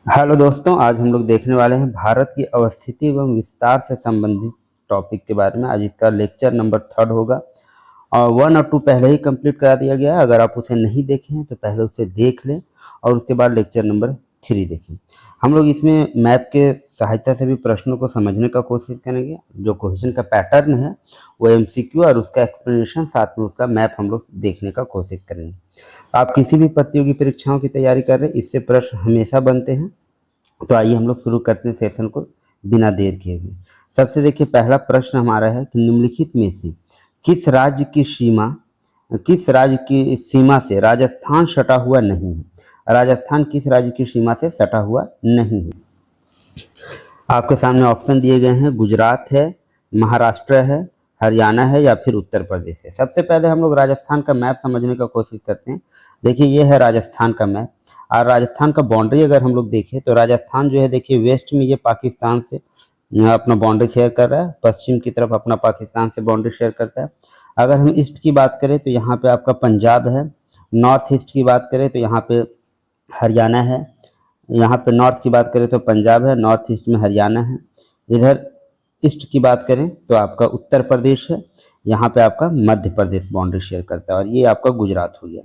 Hello दोस्तों, आज हम लोग देखने वाले हैं भारत की अवस्थिति एवं विस्तार से संबंधित टॉपिक के बारे में। आज इसका लेक्चर नंबर 3 होगा और 1 और 2 पहले ही कंप्लीट करा दिया गया है। अगर आप उसे नहीं देखे हैं तो पहले उसे देख लें और उसके बाद लेक्चर नंबर 3 देखें। हम लोग इसमें मैप के सहायता से भी प्रश्नों को समझने का कोशिश करेंगे। जो क्वेश्चन का पैटर्न है वो एमसीक्यू और उसका एक्सप्लेनेशन, साथ में उसका मैप हम लोग देखने का कोशिश करेंगे। आप किसी भी प्रतियोगी परीक्षाओं की तैयारी कर रहे हैं, इससे प्रश्न हमेशा बनते हैं। तो आइए हम लोग शुरू करते हैं सेशन को बिना देर किए हुए। सबसे देखिए, पहला प्रश्न हमारा है कि निम्नलिखित में से किस राज्य की सीमा से राजस्थान सटा हुआ नहीं है। राजस्थान किस राज्य की सीमा से सटा हुआ नहीं है। आपके सामने ऑप्शन दिए गए हैं, गुजरात है, महाराष्ट्र है, हरियाणा है या फिर उत्तर प्रदेश है। सबसे पहले हम लोग राजस्थान का मैप समझने का कोशिश करते हैं। देखिए, ये है राजस्थान का मैप और राजस्थान का बाउंड्री अगर हम लोग देखें तो राजस्थान जो है, देखिए वेस्ट में ये पाकिस्तान से अपना बाउंड्री शेयर कर रहा है, पश्चिम की तरफ अपना पाकिस्तान से बाउंड्री शेयर करता है। अगर हम ईस्ट की बात करें तो यहाँ पे आपका पंजाब है, नॉर्थ ईस्ट की बात करें तो यहाँ पे हरियाणा है, यहाँ पे नॉर्थ की बात करें तो पंजाब है, नॉर्थ ईस्ट में हरियाणा है। इधर ईस्ट की बात करें तो आपका उत्तर प्रदेश है, यहाँ पे आपका मध्य प्रदेश बाउंड्री शेयर करता है और ये आपका गुजरात हो गया।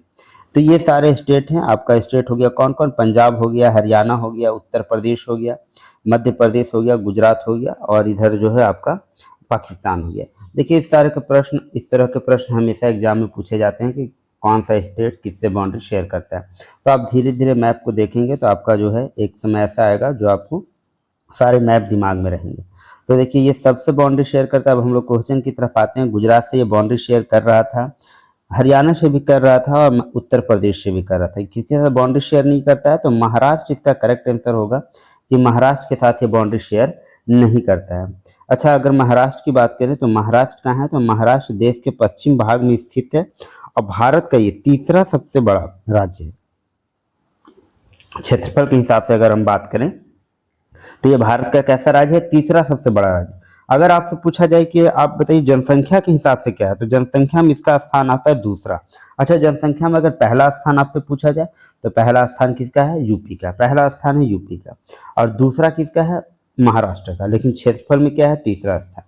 तो ये सारे स्टेट हैं। आपका स्टेट हो गया कौन कौन, पंजाब हो गया, हरियाणा हो गया, उत्तर प्रदेश हो गया, मध्य प्रदेश हो गया, गुजरात हो गया और इधर जो है आपका पाकिस्तान हो गया। देखिए, इस तरह के प्रश्न हमेशा एग्जाम में पूछे जाते हैं कि कौन सा स्टेट किससे बाउंड्री शेयर करता है। तो आप धीरे धीरे मैप को देखेंगे तो आपका जो है एक समय ऐसा आएगा जो आपको सारे मैप दिमाग में रहेंगे। तो देखिए, ये सबसे बाउंड्री शेयर करता है। अब हम लोग क्वेश्चन की तरफ आते हैं। गुजरात से ये बाउंड्री शेयर कर रहा था, हरियाणा से भी कर रहा था और उत्तर प्रदेश से भी कर रहा था। किसी बाउंड्री शेयर नहीं करता है तो महाराष्ट्र इसका करेक्ट आंसर होगा कि महाराष्ट्र के साथ ये बाउंड्री शेयर नहीं करता है। अच्छा, अगर महाराष्ट्र की बात करें तो महाराष्ट्र कहाँ है, तो महाराष्ट्र देश के पश्चिम भाग में स्थित है और भारत का ये तीसरा सबसे बड़ा राज्य है। क्षेत्रफल के हिसाब से अगर हम बात करें तो ये भारत का कैसा राज्य है, तीसरा सबसे बड़ा राज्य। अगर आपसे पूछा जाए कि आप बताइए जनसंख्या के हिसाब से क्या है, तो जनसंख्या में इसका स्थान आता है दूसरा। अच्छा, जनसंख्या में अगर पहला स्थान आपसे पूछा जाए तो पहला स्थान किसका है, यूपी का। पहला स्थान है यूपी का और दूसरा किसका है, महाराष्ट्र का। लेकिन क्षेत्रफल में क्या है, तीसरा स्थान।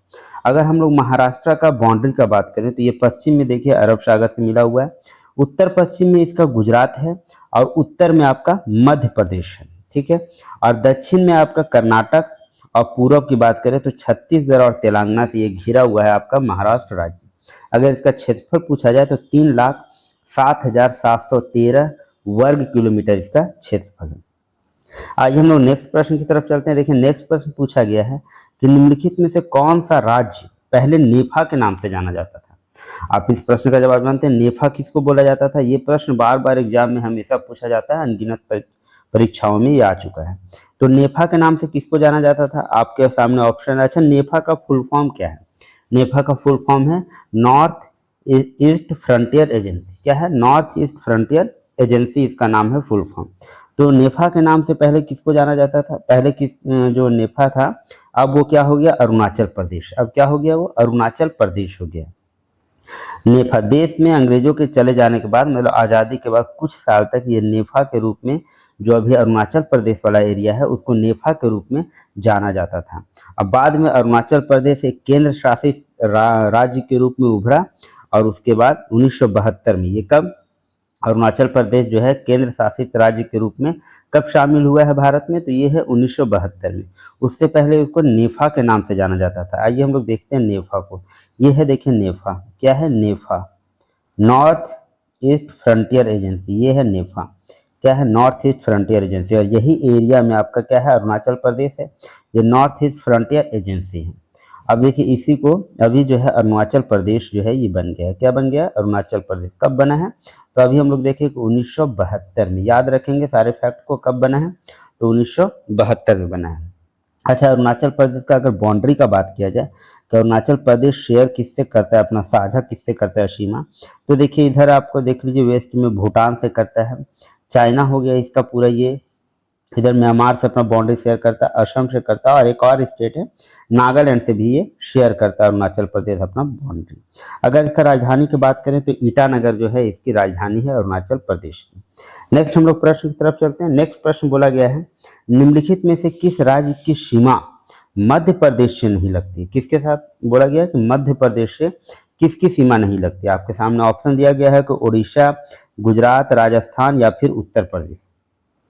अगर हम लोग महाराष्ट्र का बाउंड्री का बात करें तो ये पश्चिम में देखिए अरब सागर से मिला हुआ है, उत्तर पश्चिम में इसका गुजरात है और उत्तर में आपका मध्य प्रदेश है, ठीक है। और दक्षिण में आपका कर्नाटक और पूर्व की बात करें तो छत्तीसगढ़ और तेलंगाना से ये घिरा हुआ है आपका महाराष्ट्र राज्य। अगर इसका क्षेत्रफल पूछा जाए तो 3,07,713 वर्ग किलोमीटर इसका क्षेत्रफल है। आइए हम लोग नेक्स्ट प्रश्न की तरफ चलते हैं। देखिए, नेक्स्ट प्रश्न पूछा गया है कि निम्नलिखित में से कौन सा राज्य पहले नेफा के नाम से जाना जाता था। आप इस प्रश्न का जवाब जानते हैं, नेफा किसको बोला जाता था। ये प्रश्न बार बार एग्जाम में हमेशा पूछा जाता है, अनगिनत परीक्षाओं में ये आ चुका है। तो नेफा के नाम से किसको जाना जाता था, आपके सामने ऑप्शन है। अच्छा, नेफा का फुल फॉर्म क्या है, नेफा का फुल फॉर्म है नॉर्थ ईस्ट फ्रंटियर एजेंसी। क्या है, नॉर्थ ईस्ट फ्रंटियर एजेंसी इसका नाम है, फुल फॉर्म। तो नेफा के नाम से पहले किसको जाना जाता था, पहले जो नेफा था अब वो क्या हो गया, अरुणाचल प्रदेश। अब क्या हो गया, वो अरुणाचल प्रदेश हो गया। नेफा देश में अंग्रेजों के चले जाने के बाद, मतलब आज़ादी के बाद कुछ साल तक ये नेफा के रूप में, जो अभी अरुणाचल प्रदेश वाला एरिया है उसको नेफा के रूप में जाना जाता था। अब बाद में अरुणाचल प्रदेश एक केंद्र शासित राज्य के रूप में उभरा और उसके बाद 1972 में, ये कब, अरुणाचल प्रदेश जो है केंद्र शासित राज्य के रूप में कब शामिल हुआ है भारत में, तो ये है 1972 में। उससे पहले उसको नेफा के नाम से जाना जाता था। आइए हम लोग देखते हैं नेफा को। ये है, देखिए नेफा क्या है, नेफा नॉर्थ ईस्ट फ्रंटियर एजेंसी। ये है नेफा, क्या है, नॉर्थ ईस्ट फ्रंटियर एजेंसी। और यही एरिया में आपका क्या है, अरुणाचल प्रदेश है। ये नॉर्थ ईस्ट फ्रंटियर एजेंसी है। अब देखिए, इसी को अभी जो है अरुणाचल प्रदेश जो है ये बन गया है। क्या बन गया, अरुणाचल प्रदेश। कब बना है, तो अभी हम लोग देखें 1972 में। याद रखेंगे सारे फैक्ट को, कब बना है, तो 1972 में बना है। अच्छा, अरुणाचल प्रदेश का अगर बाउंड्री का बात किया जाए तो अरुणाचल प्रदेश शेयर किससे करता है, अपना साझा किससे करता है सीमा, तो देखिए इधर आपको देख लीजिए, वेस्ट में भूटान से करता है, चाइना हो गया इसका पूरा ये, इधर म्यांमार से अपना बाउंड्री शेयर करता है, असम से करता है और एक और स्टेट है नागालैंड से भी ये शेयर करता है अरुणाचल प्रदेश अपना बाउंड्री। अगर इसका राजधानी की बात करें तो ईटानगर जो है इसकी राजधानी है अरुणाचल प्रदेश की। नेक्स्ट हम लोग प्रश्न की तरफ चलते हैं। नेक्स्ट प्रश्न बोला गया है, निम्नलिखित में से किस राज्य की सीमा मध्य प्रदेश से नहीं लगती? किसके साथ बोला गया कि मध्य प्रदेश से किसकी सीमा नहीं लगती? आपके सामने ऑप्शन दिया गया है कि उड़ीसा, गुजरात, राजस्थान या फिर उत्तर प्रदेश।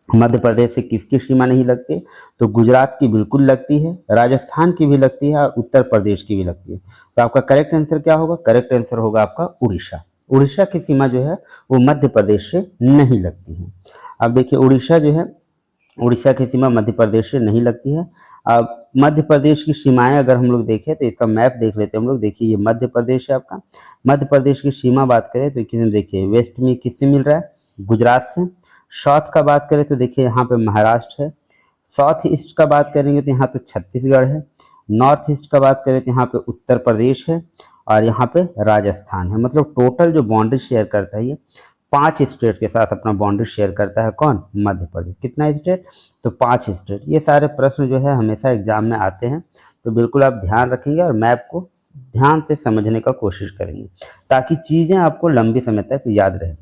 मध्य प्रदेश से किसकी सीमा नहीं लगती? तो गुजरात की बिल्कुल लगती है, राजस्थान की भी लगती है और उत्तर प्रदेश की भी लगती है। तो आपका करेक्ट आंसर क्या होगा? करेक्ट आंसर होगा आपका उड़ीसा। उड़ीसा की सीमा जो है वो मध्य प्रदेश से नहीं लगती है। अब देखिए उड़ीसा जो है, उड़ीसा की सीमा मध्य प्रदेश से नहीं लगती है। अब मध्य प्रदेश की सीमाएं अगर हम लोग देखें तो इसका मैप देख लेते हैं हम लोग। देखिए ये मध्य प्रदेश है आपका। मध्य प्रदेश की सीमा बात करें तो किसमें, देखिए वेस्ट में किससे मिल रहा है? गुजरात से। साउथ का बात करें तो देखिए यहाँ पे महाराष्ट्र है। साउथ ईस्ट का बात करेंगे तो यहाँ पे छत्तीसगढ़ है। नॉर्थ ईस्ट का बात करें तो यहाँ पे उत्तर प्रदेश है और यहाँ पे राजस्थान है। मतलब टोटल जो बाउंड्री शेयर करता है ये 5 स्टेट के साथ अपना बाउंड्री शेयर करता है। कौन? मध्य प्रदेश। कितना स्टेट? तो 5 स्टेट। ये सारे प्रश्न जो है हमेशा एग्जाम में आते हैं, तो बिल्कुल आप ध्यान रखेंगे और मैप को ध्यान से समझने का कोशिश करेंगे ताकि चीज़ें आपको लंबी समय तक याद रहें।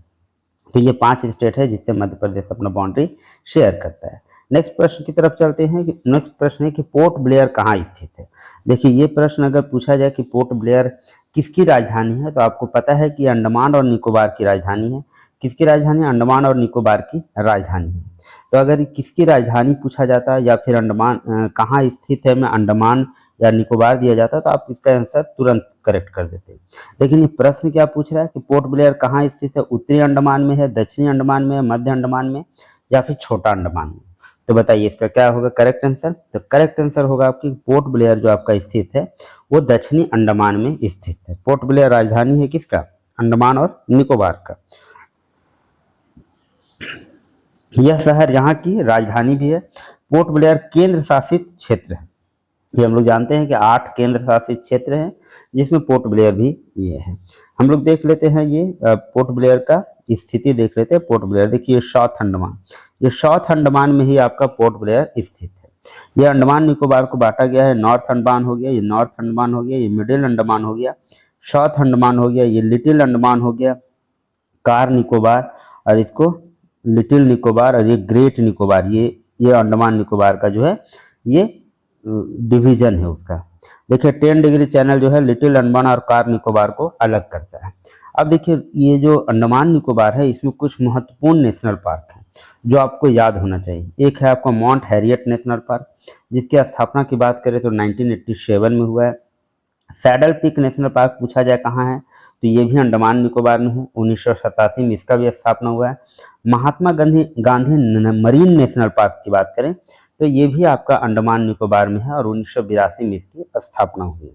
तो ये 5 स्टेट है जिससे मध्य प्रदेश अपना बाउंड्री शेयर करता है। नेक्स्ट प्रश्न की तरफ चलते हैं। नेक्स्ट प्रश्न है कि पोर्ट ब्लेयर कहाँ स्थित है? देखिए ये प्रश्न अगर पूछा जाए कि पोर्ट ब्लेयर किसकी राजधानी है, तो आपको पता है कि अंडमान और निकोबार की राजधानी है। किसकी राजधानी? अंडमान और निकोबार की राजधानी है। तो अगर किसकी राजधानी पूछा जाता है या फिर अंडमान कहाँ स्थित है में अंडमान या निकोबार दिया जाता है तो आप इसका आंसर तुरंत करेक्ट कर देते हैं। लेकिन ये प्रश्न क्या पूछ रहा है कि पोर्ट ब्लेयर कहाँ स्थित है? उत्तरी अंडमान में है, दक्षिणी अंडमान में है, मध्य अंडमान में या फिर छोटा अंडमान में? तो बताइए इसका क्या होगा करेक्ट आंसर? तो करेक्ट आंसर होगा आपकी पोर्ट ब्लेयर जो आपका स्थित है वो दक्षिणी अंडमान में स्थित है। पोर्ट ब्लेयर राजधानी है किसका? अंडमान और निकोबार का। यह शहर यहाँ की राजधानी भी है। पोर्ट ब्लेयर केंद्र शासित क्षेत्र है। ये हम लोग जानते हैं कि 8 केंद्र शासित क्षेत्र हैं जिसमें पोर्ट ब्लेयर भी ये है। हम लोग देख लेते हैं ये पोर्ट ब्लेयर का स्थिति देख लेते हैं। पोर्ट ब्लेयर देखिए साउथ अंडमान, ये साउथ अंडमान में ही आपका पोर्ट ब्लेयर स्थित है। ये अंडमान निकोबार को बांटा गया है। नॉर्थ अंडमान हो गया, ये नॉर्थ अंडमान हो गया, ये मिडिल अंडमान हो गया, साउथ अंडमान हो गया, ये लिटिल अंडमान हो गया, कार निकोबार और इसको लिटिल निकोबार और ये ग्रेट निकोबार। ये अंडमान निकोबार का जो है ये डिवीजन है उसका। देखिए 10 डिग्री चैनल जो है लिटिल अंडमान और कार निकोबार को अलग करता है। अब देखिए ये जो अंडमान निकोबार है इसमें कुछ महत्वपूर्ण नेशनल पार्क हैं जो आपको याद होना चाहिए। एक है आपका माउंट हैरियट नेशनल पार्क जिसकी स्थापना की बात करें तो 1987 में हुआ है। सैडल पीक नेशनल पार्क पूछा जाए कहाँ है तो ये भी अंडमान निकोबार में है। 1987 में इसका भी स्थापना हुआ है। Mahatma Gandhi marine national park की बात करें तो ये भी आपका अंडमान निकोबार में है और 1982 में इसकी स्थापना हुई।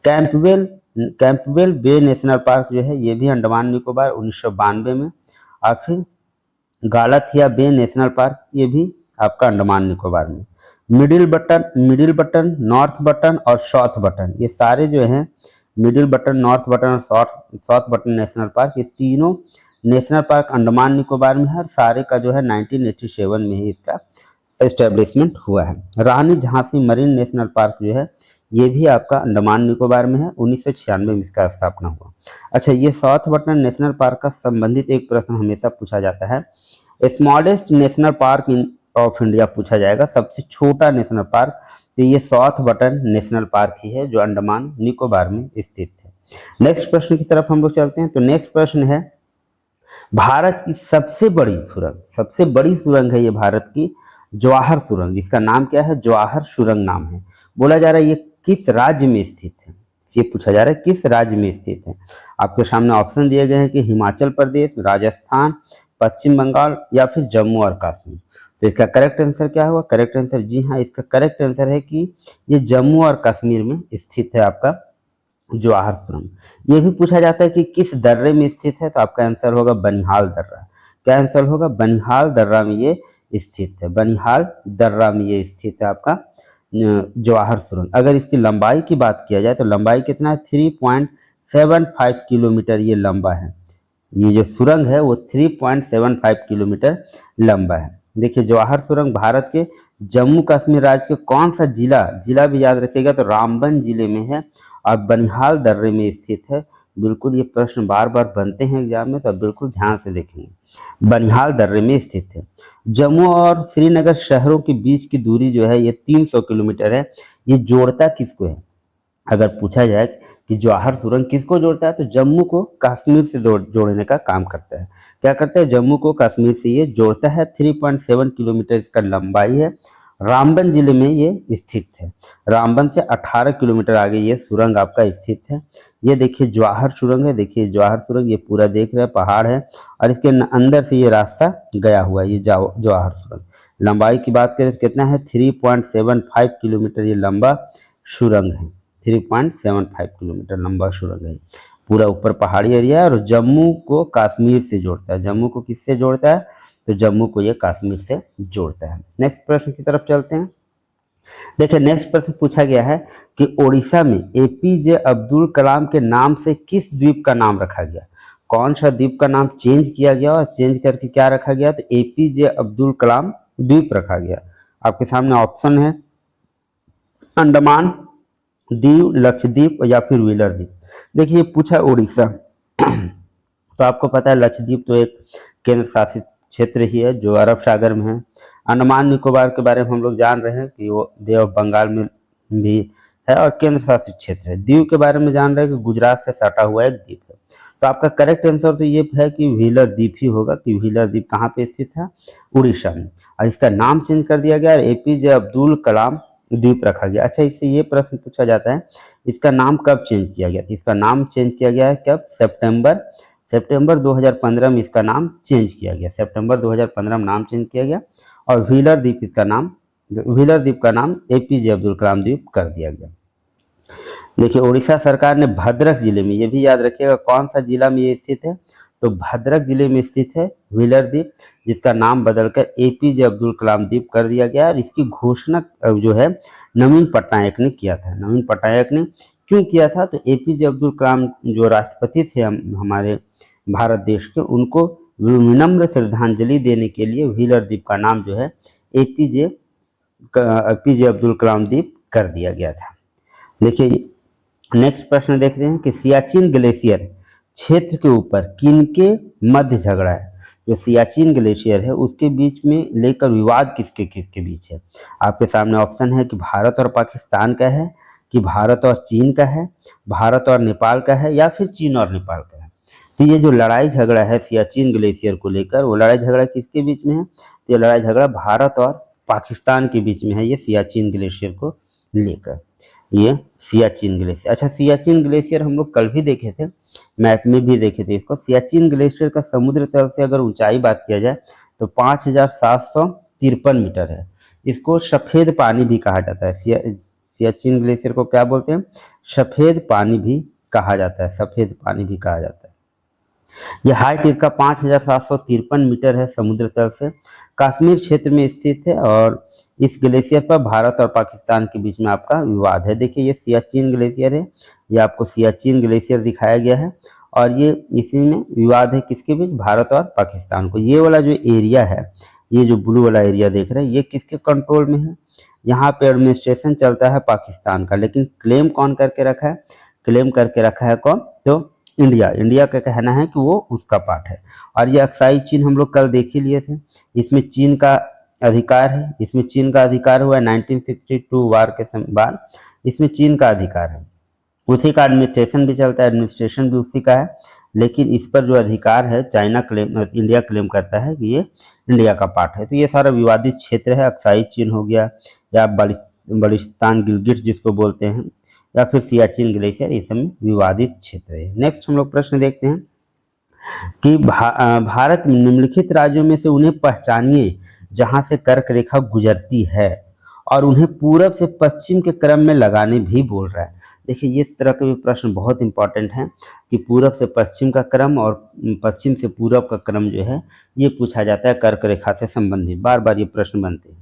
कैंपबेल बे नेशनल पार्क जो है ये भी अंडमान निकोबार 1992 में। और फिर गालाथिया बे नेशनल पार्क ये भी आपका अंडमान निकोबार में। मिडिल बटन, नॉर्थ बटन और साउथ बटन ये सारे जो हैं मिडिल बटन, नॉर्थ बटन और साउथ बटन नेशनल पार्क ये तीनों नेशनल पार्क अंडमान निकोबार में है और सारे का जो है 1987 में ही इसका एस्टेब्लिशमेंट हुआ है। रानी झांसी मरीन नेशनल पार्क जो है ये भी आपका अंडमान निकोबार में है। 1996 में इसका स्थापना हुआ। अच्छा ये साउथ बटन नेशनल पार्क का संबंधित एक प्रश्न हमेशा पूछा जाता है। Smallest national park in of India पूछा जाएगा, सबसे छोटा नेशनल पार्क तो ये साउथ बटन नेशनल पार्क ही है जो अंडमान निकोबार में स्थित है। नेक्स्ट प्रश्न की तरफ हम लोग चलते हैं। तो नेक्स्ट प्रश्न है भारत की सबसे बड़ी सुरंग है ये भारत की जवाहर सुरंग, जिसका नाम क्या है? जवाहर सुरंग नाम है। बोला जा रहा है ये किस राज्य में स्थित है? ये पूछा जा रहा है किस राज्य में स्थित है। आपके सामने ऑप्शन दिए गए हैं कि हिमाचल प्रदेश, राजस्थान, पश्चिम बंगाल या फिर जम्मू और कश्मीर। तो इसका करेक्ट आंसर क्या होगा? करेक्ट आंसर जी हाँ इसका करेक्ट आंसर है कि ये जम्मू और कश्मीर में स्थित है आपका जवाहर सुरंग। ये भी पूछा जाता है कि किस दर्रे में स्थित है तो आपका आंसर होगा बनिहाल दर्रा। क्या आंसर होगा? बनिहाल दर्रा में ये स्थित है। बनिहाल दर्रा में ये स्थित है आपका जवाहर सुरंग। अगर इसकी लंबाई की बात किया जाए तो लंबाई कितना है? 3.75 किलोमीटर ये लंबा है। ये जो सुरंग है वो 3.75 किलोमीटर लंबा है। देखिए जवाहर सुरंग भारत के जम्मू कश्मीर राज्य के कौन सा जिला भी याद रखिएगा तो रामबन जिले में है और बनिहाल दर्रे में स्थित है। बिल्कुल ये प्रश्न बार बार बनते हैं एग्जाम में, तो आप बिल्कुल ध्यान से देखेंगे। बनिहाल दर्रे में स्थित है। जम्मू और श्रीनगर शहरों के बीच की दूरी जो है ये 300 किलोमीटर है। ये जोड़ता किसको है? अगर पूछा जाए कि जवाहर सुरंग किसको जोड़ता है, तो जम्मू को कश्मीर से जोड़ने का काम करता है। क्या करता है? जम्मू को कश्मीर से ये जोड़ता है। 3.7 किलोमीटर इसका लंबाई है। रामबन जिले में ये स्थित है। रामबन से 18 किलोमीटर आगे ये सुरंग आपका स्थित है। ये देखिए जवाहर सुरंग है। देखिए जवाहर सुरंग ये पूरा देख रहे हैं, पहाड़ है और इसके अंदर से ये रास्ता गया हुआ है। ये जवाहर सुरंग लंबाई की बात करें तो कितना है? 3.75 किलोमीटर ये लंबा सुरंग है। 3.75 किलोमीटर लंबा सुरंग है। पूरा ऊपर पहाड़ी एरिया है और जम्मू को कश्मीर से जोड़ता है। जम्मू को किससे जोड़ता है? तो जम्मू को ये कश्मीर से जोड़ता है। नेक्स्ट प्रश्न की तरफ चलते हैं। देखिए नेक्स्ट प्रश्न पूछा गया है कि ओडिशा में एपीजे अब्दुल कलाम के नाम से किस द्वीप का नाम रखा गया? कौन सा द्वीप का नाम चेंज किया गया और चेंज करके क्या रखा गया? तो एपीजे अब्दुल कलाम द्वीप रखा गया। आपके सामने ऑप्शन है अंडमान दीव, लक्षद्वीप या फिर व्हीलर द्वीप। देखिए पूछा उड़ीसा तो आपको पता है लक्षद्वीप तो एक केंद्र शासित क्षेत्र ही है जो अरब सागर में है। अंडमान निकोबार के बारे में हम लोग जान रहे हैं कि वो बे ऑफ बंगाल में भी है और केंद्र शासित क्षेत्र है। दीव के बारे में जान रहे हैं कि गुजरात से सटा हुआ एक द्वीप है। तो आपका करेक्ट आंसर तो ये है कि व्हीलर द्वीप ही होगा कि व्हीलर द्वीप कहाँ पे स्थित है? उड़ीसा में। और इसका नाम चेंज कर दिया गया, एपीजे अब्दुल कलाम द्वीप रखा गया। अच्छा इससे ये प्रश्न पूछा जाता है इसका नाम कब चेंज किया गया? तो इसका नाम चेंज किया गया है कब? सितंबर 2015 में इसका नाम चेंज किया गया। सितंबर 2015 में नाम चेंज किया गया और व्हीलर द्वीप का नाम एपीजे अब्दुल कलाम द्वीप कर दिया गया। देखिए उड़ीसा सरकार ने भद्रक जिले में, ये भी याद रखिएगा कौन सा जिला में ये स्थित है? तो भद्रक जिले में स्थित है व्हीलर द्वीप, जिसका नाम बदलकर एपीजे अब्दुल कलाम द्वीप कर दिया गया। और इसकी घोषणा जो है नवीन पटनायक ने किया था। नवीन पटनायक ने क्यों किया था? तो एपीजे अब्दुल कलाम जो राष्ट्रपति थे हमारे भारत देश के, उनको विनम्र श्रद्धांजलि देने के लिए व्हीलर द्वीप का नाम जो है एपीजे अब्दुल कलाम द्वीप कर दिया गया था। देखिए नेक्स्ट प्रश्न देख रहे हैं कि सियाचिन ग्लेशियर क्षेत्र के ऊपर किनके मध्य झगड़ा है? जो सियाचिन ग्लेशियर है उसके बीच में लेकर विवाद किसके किसके बीच है? आपके सामने ऑप्शन है कि भारत और पाकिस्तान का है, कि भारत और चीन का है, भारत और नेपाल का है, या फिर चीन और नेपाल का है। तो ये जो लड़ाई झगड़ा है सियाचिन ग्लेशियर को लेकर, वो लड़ाई झगड़ा किसके बीच में है? तो ये लड़ाई झगड़ा भारत और पाकिस्तान के बीच में है, ये सियाचिन ग्लेशियर को लेकर। ये सियाचिन ग्लेशियर। अच्छा सियाचिन ग्लेशियर हम लोग कल भी देखे थे, मैप में भी देखे थे इसको। सियाचिन ग्लेशियर का समुद्र तल से अगर ऊंचाई बात किया जाए तो 5753 मीटर है। इसको सफ़ेद पानी भी कहा जाता है। सियाचिन ग्लेशियर को क्या बोलते हैं? सफ़ेद पानी भी कहा जाता है। सफ़ेद पानी भी कहा जाता है। यह हाइट इसका 5753 मीटर है समुद्र तल से। कश्मीर क्षेत्र में स्थित है और इस ग्लेशियर पर भारत और पाकिस्तान के बीच में आपका विवाद है। देखिए ये सियाचिन ग्लेशियर है, ये आपको सियाचिन ग्लेशियर दिखाया गया है और ये इसी में विवाद है किसके बीच? भारत और पाकिस्तान को। ये वाला जो एरिया है, ये जो ब्लू वाला एरिया देख रहे हैं, ये किसके कंट्रोल में है? यहाँ पे एडमिनिस्ट्रेशन चलता है पाकिस्तान का, लेकिन क्लेम कौन करके रखा है? क्लेम करके रखा है कौन? तो इंडिया का कहना है कि वो उसका पार्ट है। और ये अक्साई चीन हम लोग कल देख ही लिए थे, इसमें चीन का अधिकार है। इसमें चीन का अधिकार हुआ है 1962 वार के बाद, इसमें चीन का अधिकार है। उसी का एडमिनिस्ट्रेशन भी चलता है, एडमिनिस्ट्रेशन भी उसी का है, लेकिन इस पर जो अधिकार है इंडिया क्लेम करता है कि ये इंडिया का पार्ट है। तो ये सारा विवादित क्षेत्र है। अक्साई चीन हो गया या बलिस्तान गिलगिट जिसको बोलते हैं, या फिर सियाचिन ग्लेशियर, ये सब में विवादित क्षेत्र है। नेक्स्ट हम लोग प्रश्न देखते हैं कि भारत में निम्नलिखित राज्यों में से उन्हें पहचानिए जहां से कर्क रेखा गुजरती है और उन्हें पूरब से पश्चिम के क्रम में लगाने भी बोल रहा है। देखिए ये इस तरह के भी प्रश्न बहुत इंपॉर्टेंट हैं कि पूरब से पश्चिम का क्रम और पश्चिम से पूरब का क्रम जो है ये पूछा जाता है कर्क रेखा से संबंधित। बार बार ये प्रश्न बनते हैं।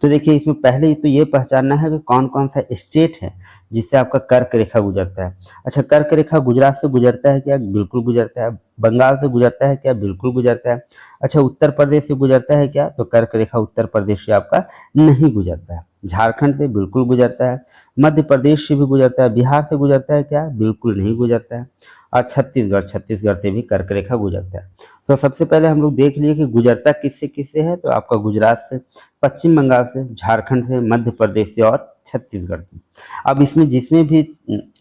तो देखिए इसमें पहले ही तो ये पहचानना है कि कौन कौन सा स्टेट है जिससे आपका कर्क रेखा गुजरता है। अच्छा कर्क रेखा गुजरात से गुजरता है क्या? बिल्कुल गुजरता है। बंगाल से गुजरता है क्या? बिल्कुल गुजरता है। अच्छा उत्तर प्रदेश से गुजरता है क्या? तो कर्क रेखा उत्तर प्रदेश से आपका नहीं गुजरता है। झारखंड से बिल्कुल गुजरता है। मध्य प्रदेश से भी गुजरता है। बिहार से गुजरता है क्या? बिल्कुल नहीं गुजरता है। और छत्तीसगढ़ से भी कर्क रेखा गुजरता है। तो सबसे पहले हम लोग देख लिए कि गुजरता किससे किससे है, तो आपका गुजरात से, पश्चिम बंगाल से, झारखंड से, मध्य प्रदेश से और छत्तीसगढ़ से। अब इसमें जिसमें भी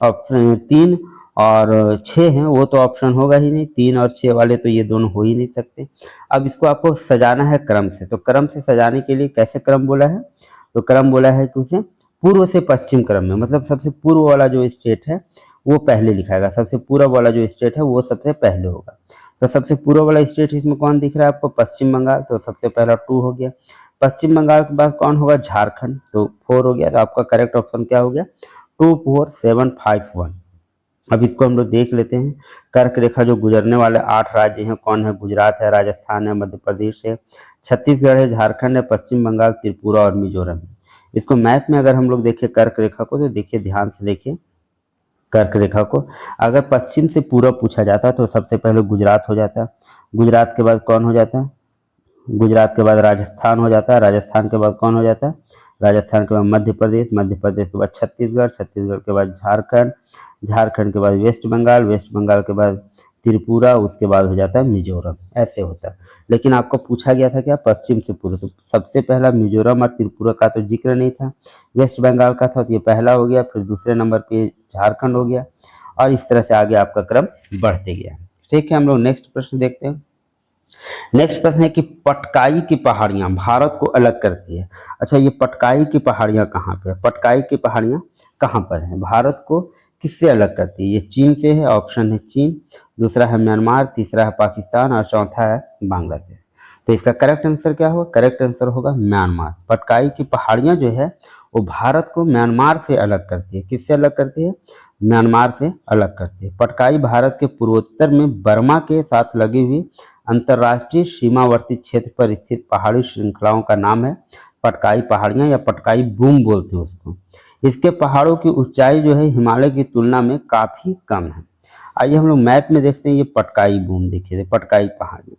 ऑप्शन 3 और 6 हैं वो तो ऑप्शन होगा ही नहीं, 3 और 6 वाले तो ये दोनों हो ही नहीं सकते। अब इसको आपको सजाना है क्रम से, तो क्रम से सजाने के लिए कैसे क्रम बोला है, तो क्रम बोला है कि उसे पूर्व से पश्चिम क्रम में, मतलब सबसे पूर्व वाला जो स्टेट है वो पहले लिखाएगा, सबसे पूर्व वाला जो स्टेट है वो सबसे पहले होगा। तो सबसे पूर्व वाला स्टेट इसमें कौन दिख रहा है आपको, पश्चिम बंगाल, तो सबसे पहला 2 हो गया। पश्चिम बंगाल के बाद कौन होगा, झारखंड, तो 4 हो गया। तो आपका करेक्ट ऑप्शन क्या हो गया, 2 4 7 5 1। अब इसको हम लोग देख लेते हैं। कर्क रेखा जो गुजरने वाले 8 राज्य हैं कौन है, गुजरात है, राजस्थान है, मध्य प्रदेश है, छत्तीसगढ़ है, झारखंड है, पश्चिम बंगाल, त्रिपुरा और मिजोरम है। इसको मैप में अगर हम लोग देखें कर्क रेखा को, तो देखिए ध्यान से देखिए कर्क रेखा को, अगर पश्चिम से पूरब पूछा जाता तो सबसे पहले गुजरात हो जाता, गुजरात के बाद कौन हो जाता, गुजरात के बाद राजस्थान हो जाता है, राजस्थान के बाद कौन हो जाता है, राजस्थान के बाद मध्य प्रदेश, मध्य प्रदेश के बाद छत्तीसगढ़, छत्तीसगढ़ के बाद झारखंड, झारखंड के बाद वेस्ट बंगाल, वेस्ट बंगाल के बाद त्रिपुरा, उसके बाद हो जाता है मिजोरम, ऐसे होता है। लेकिन आपको पूछा गया था क्या, पश्चिम से पूर्व, तो सबसे पहला मिजोरम और त्रिपुरा का तो जिक्र नहीं था, वेस्ट बंगाल का था, तो ये पहला हो गया, फिर दूसरे नंबर पे झारखंड हो गया, और इस तरह से आगे आपका क्रम बढ़ते गया। ठीक है, हम लोग नेक्स्ट प्रश्न देखते हैं। नेक्स्ट प्रश्न है कि पटकाई की पहाड़ियां भारत को अलग करती है। अच्छा, ये पटकाई की पहाड़ियां कहाँ पे है, पटकाई की पहाड़ियां कहाँ पर है, भारत को किससे अलग करती है, ये चीन से है, ऑप्शन है चीन, दूसरा है म्यांमार, तीसरा है पाकिस्तान और चौथा है बांग्लादेश। तो इसका करेक्ट आंसर क्या होगा, करेक्ट आंसर होगा म्यांमार। पटकाई की पहाड़ियां जो है वो भारत को म्यांमार से अलग करती है, किससे अलग करती है, म्यांमार से अलग करती है। पटकाई भारत के पूर्वोत्तर में बर्मा के साथ लगी हुई अंतर्राष्ट्रीय सीमावर्ती क्षेत्र पर स्थित पहाड़ी श्रृंखलाओं का नाम है पटकाई पहाड़ियां या पटकाई बूम बोलते हैं उसको। इसके पहाड़ों की ऊंचाई जो है हिमालय की तुलना में काफी कम है। आइए हम लोग मैप में देखते हैं, ये पटकाई बूम देखिए, पटकाई पहाड़ी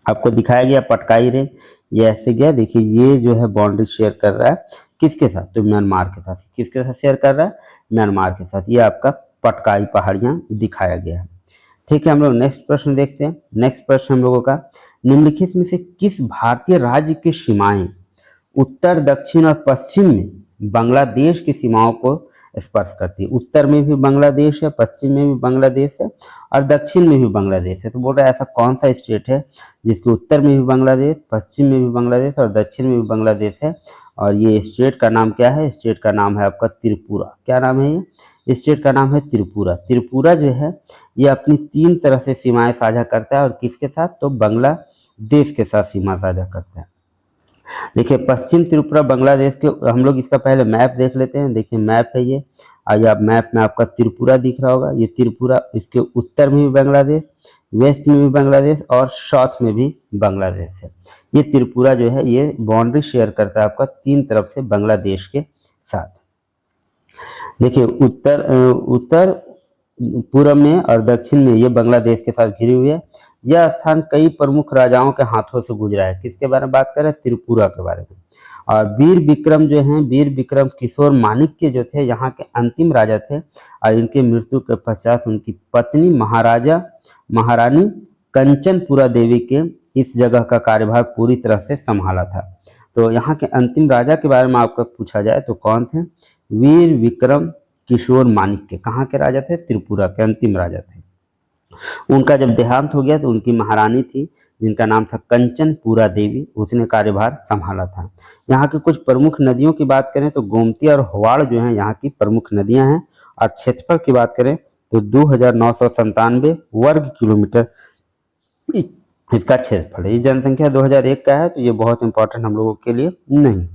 आपको दिखाया गया, पटकाई रे ये ऐसे गया, देखिए ये जो है बाउंड्री शेयर कर रहा है किसके साथ, तो म्यांमार के साथ। किसके साथ शेयर कर रहा है, म्यांमार के साथ। ये आपका पटकाई पहाड़ियां दिखाया गया है। ठीक है, हम लोग नेक्स्ट प्रश्न देखते हैं। नेक्स्ट प्रश्न हम लोगों का, निम्नलिखित में से किस भारतीय राज्य की सीमाएं उत्तर, दक्षिण और पश्चिम में बांग्लादेश की सीमाओं को स्पर्श करती है। उत्तर में भी बांग्लादेश है, पश्चिम में भी बांग्लादेश है और दक्षिण में भी बांग्लादेश है। तो बोल रहा है ऐसा कौन सा स्टेट है जिसके उत्तर में भी बांग्लादेश, पश्चिम में भी बांग्लादेश और दक्षिण में भी बांग्लादेश है, और ये स्टेट का नाम क्या है, स्टेट का नाम है आपका त्रिपुरा। क्या नाम है ये, स्टेट का नाम है त्रिपुरा। त्रिपुरा जो है ये अपनी 3 तरह से सीमाएं साझा करता है, और किसके साथ, तो बांग्लादेश के साथ सीमा साझा करता है। देखिए पश्चिम त्रिपुरा बांग्लादेश के, हम लोग इसका पहले मैप देख लेते हैं। देखिए मैप है ये, आइए आप मैप में आपका त्रिपुरा दिख रहा होगा, ये त्रिपुरा, इसके उत्तर में भी बांग्लादेश, वेस्ट में भी बांग्लादेश और साउथ में भी बांग्लादेश है। ये त्रिपुरा जो है ये बाउंड्री शेयर करता है आपका 3 तरफ से बांग्लादेश के साथ। देखिए उत्तर पूर्व में और दक्षिण में ये बांग्लादेश के साथ घिरी हुई है। यह स्थान कई प्रमुख राजाओं के हाथों से गुजरा है। किसके बारे में बात करें, त्रिपुरा के बारे में। और वीर विक्रम जो हैं, वीर विक्रम किशोर माणिक्य जो थे यहाँ के अंतिम राजा थे, और इनके मृत्यु के पश्चात उनकी पत्नी महारानी कंचनपुरा देवी के इस जगह का कार्यभार पूरी तरह से संभाला था। तो यहाँ के अंतिम राजा के बारे में आपको पूछा जाए तो कौन थे, वीर विक्रम किशोर माणिक्य। कहाँ के राजा थे, त्रिपुरा के अंतिम राजा थे। उनका जब देहांत हो गया तो उनकी महारानी थी जिनका नाम था कंचनपुरा देवी, उसने कार्यभार संभाला था। यहाँ की कुछ प्रमुख नदियों की बात करें तो गोमती और होवाड़ जो है यहाँ की प्रमुख नदियां हैं। और क्षेत्रफल की बात करें तो 2997 वर्ग किलोमीटर इसका क्षेत्रफल है। ये जनसंख्या 2001 का है, तो ये बहुत इंपॉर्टेंट हम लोगों के लिए नहीं।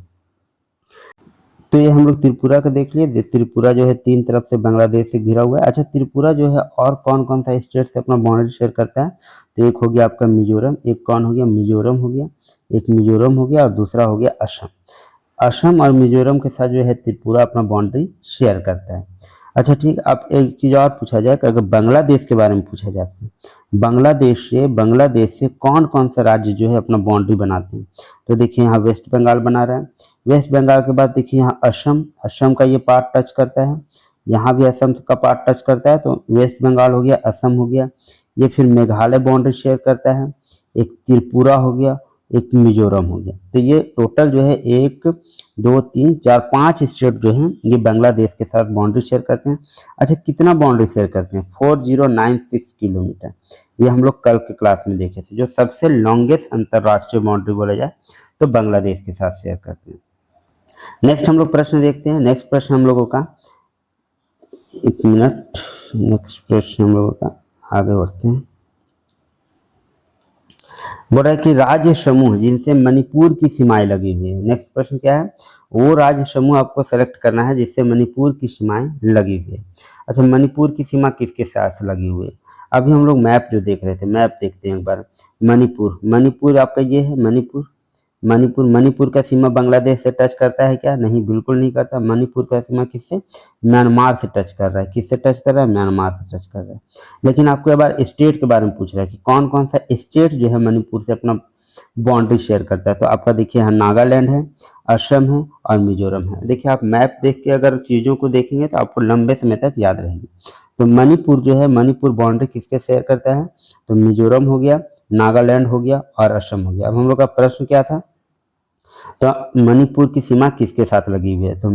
तो ये हम लोग त्रिपुरा का देख लिए। त्रिपुरा जो है 3 तरफ से बांग्लादेश से घिरा हुआ है। अच्छा, त्रिपुरा जो है और कौन कौन सा स्टेट से अपना बाउंड्री शेयर करता है, तो एक हो गया आपका मिजोरम, एक कौन हो गया, मिजोरम हो गया, एक मिजोरम हो गया और दूसरा हो गया असम। असम और मिजोरम के साथ जो है त्रिपुरा अपना बाउंड्री शेयर करता है। अच्छा ठीक, अब एक चीज़ और पूछा जाए कि अगर बांग्लादेश के बारे में पूछा जाए आपसे, बांग्लादेश से कौन कौन सा राज्य जो है अपना बाउंड्री बनाते हैं, तो देखिए यहाँ वेस्ट बंगाल बना रहा है। वेस्ट बंगाल के बाद देखिए यहाँ असम का ये पार्ट टच करता है। यहाँ भी असम का पार्ट टच करता है, तो वेस्ट बंगाल हो गया, असम हो गया। ये फिर मेघालय बाउंड्री शेयर करता है, एक त्रिपुरा हो गया, एक मिजोरम हो गया। तो ये टोटल जो है 1 2 3 4 5 स्टेट जो हैं ये बांग्लादेश के साथ बाउंड्री शेयर करते हैं। अच्छा, कितना बाउंड्री शेयर करते हैं? 4096 किलोमीटर। ये हम लोग कल के क्लास में देखे थे। जो सबसे लॉन्गेस्ट अंतरराष्ट्रीय बाउंड्री बोला जाए तो बांग्लादेश के साथ शेयर करते हैं। नेक्स्ट हम लोग प्रश्न देखते हैं। नेक्स्ट प्रश्न हम लोगों का, एक मिनट, नेक्स्ट प्रश्न हम लोगों का आगे बढ़ते हैं। बोल रहा है कि राज्य समूह जिनसे मणिपुर की सीमाएं लगी हुई है। नेक्स्ट प्रश्न क्या है? वो राज्य समूह आपको सेलेक्ट करना है जिससे मणिपुर की सीमाएं लगी हुई है। अच्छा, मणिपुर की सीमा किसके साथ लगी हुई है? अभी हम लोग मैप जो देख रहे थे, मैप देखते हैं एक बार। मणिपुर आपका ये है मणिपुर का सीमा बांग्लादेश से टच करता है क्या? नहीं, बिल्कुल नहीं करता। मणिपुर का सीमा किससे? म्यांमार से टच कर रहा है। किससे टच कर रहा है? म्यांमार से टच कर रहा है। लेकिन आपको एक बार स्टेट के बारे में पूछ रहा है कि कौन कौन सा स्टेट जो है मणिपुर से अपना बाउंड्री शेयर करता है। तो आपका देखिए यहाँ नागालैंड है, असम है और मिजोरम है। देखिए, आप मैप देख के अगर चीज़ों को देखेंगे तो आपको लंबे समय तक याद रहेगी। तो मणिपुर जो है, मणिपुर बाउंड्री किसके शेयर करता है? तो मिजोरम हो गया, नागालैंड हो गया और असम हो गया। अब हम लोग का प्रश्न क्या था? तो मणिपुर की सीमा किसके साथ लगी हुई है? तो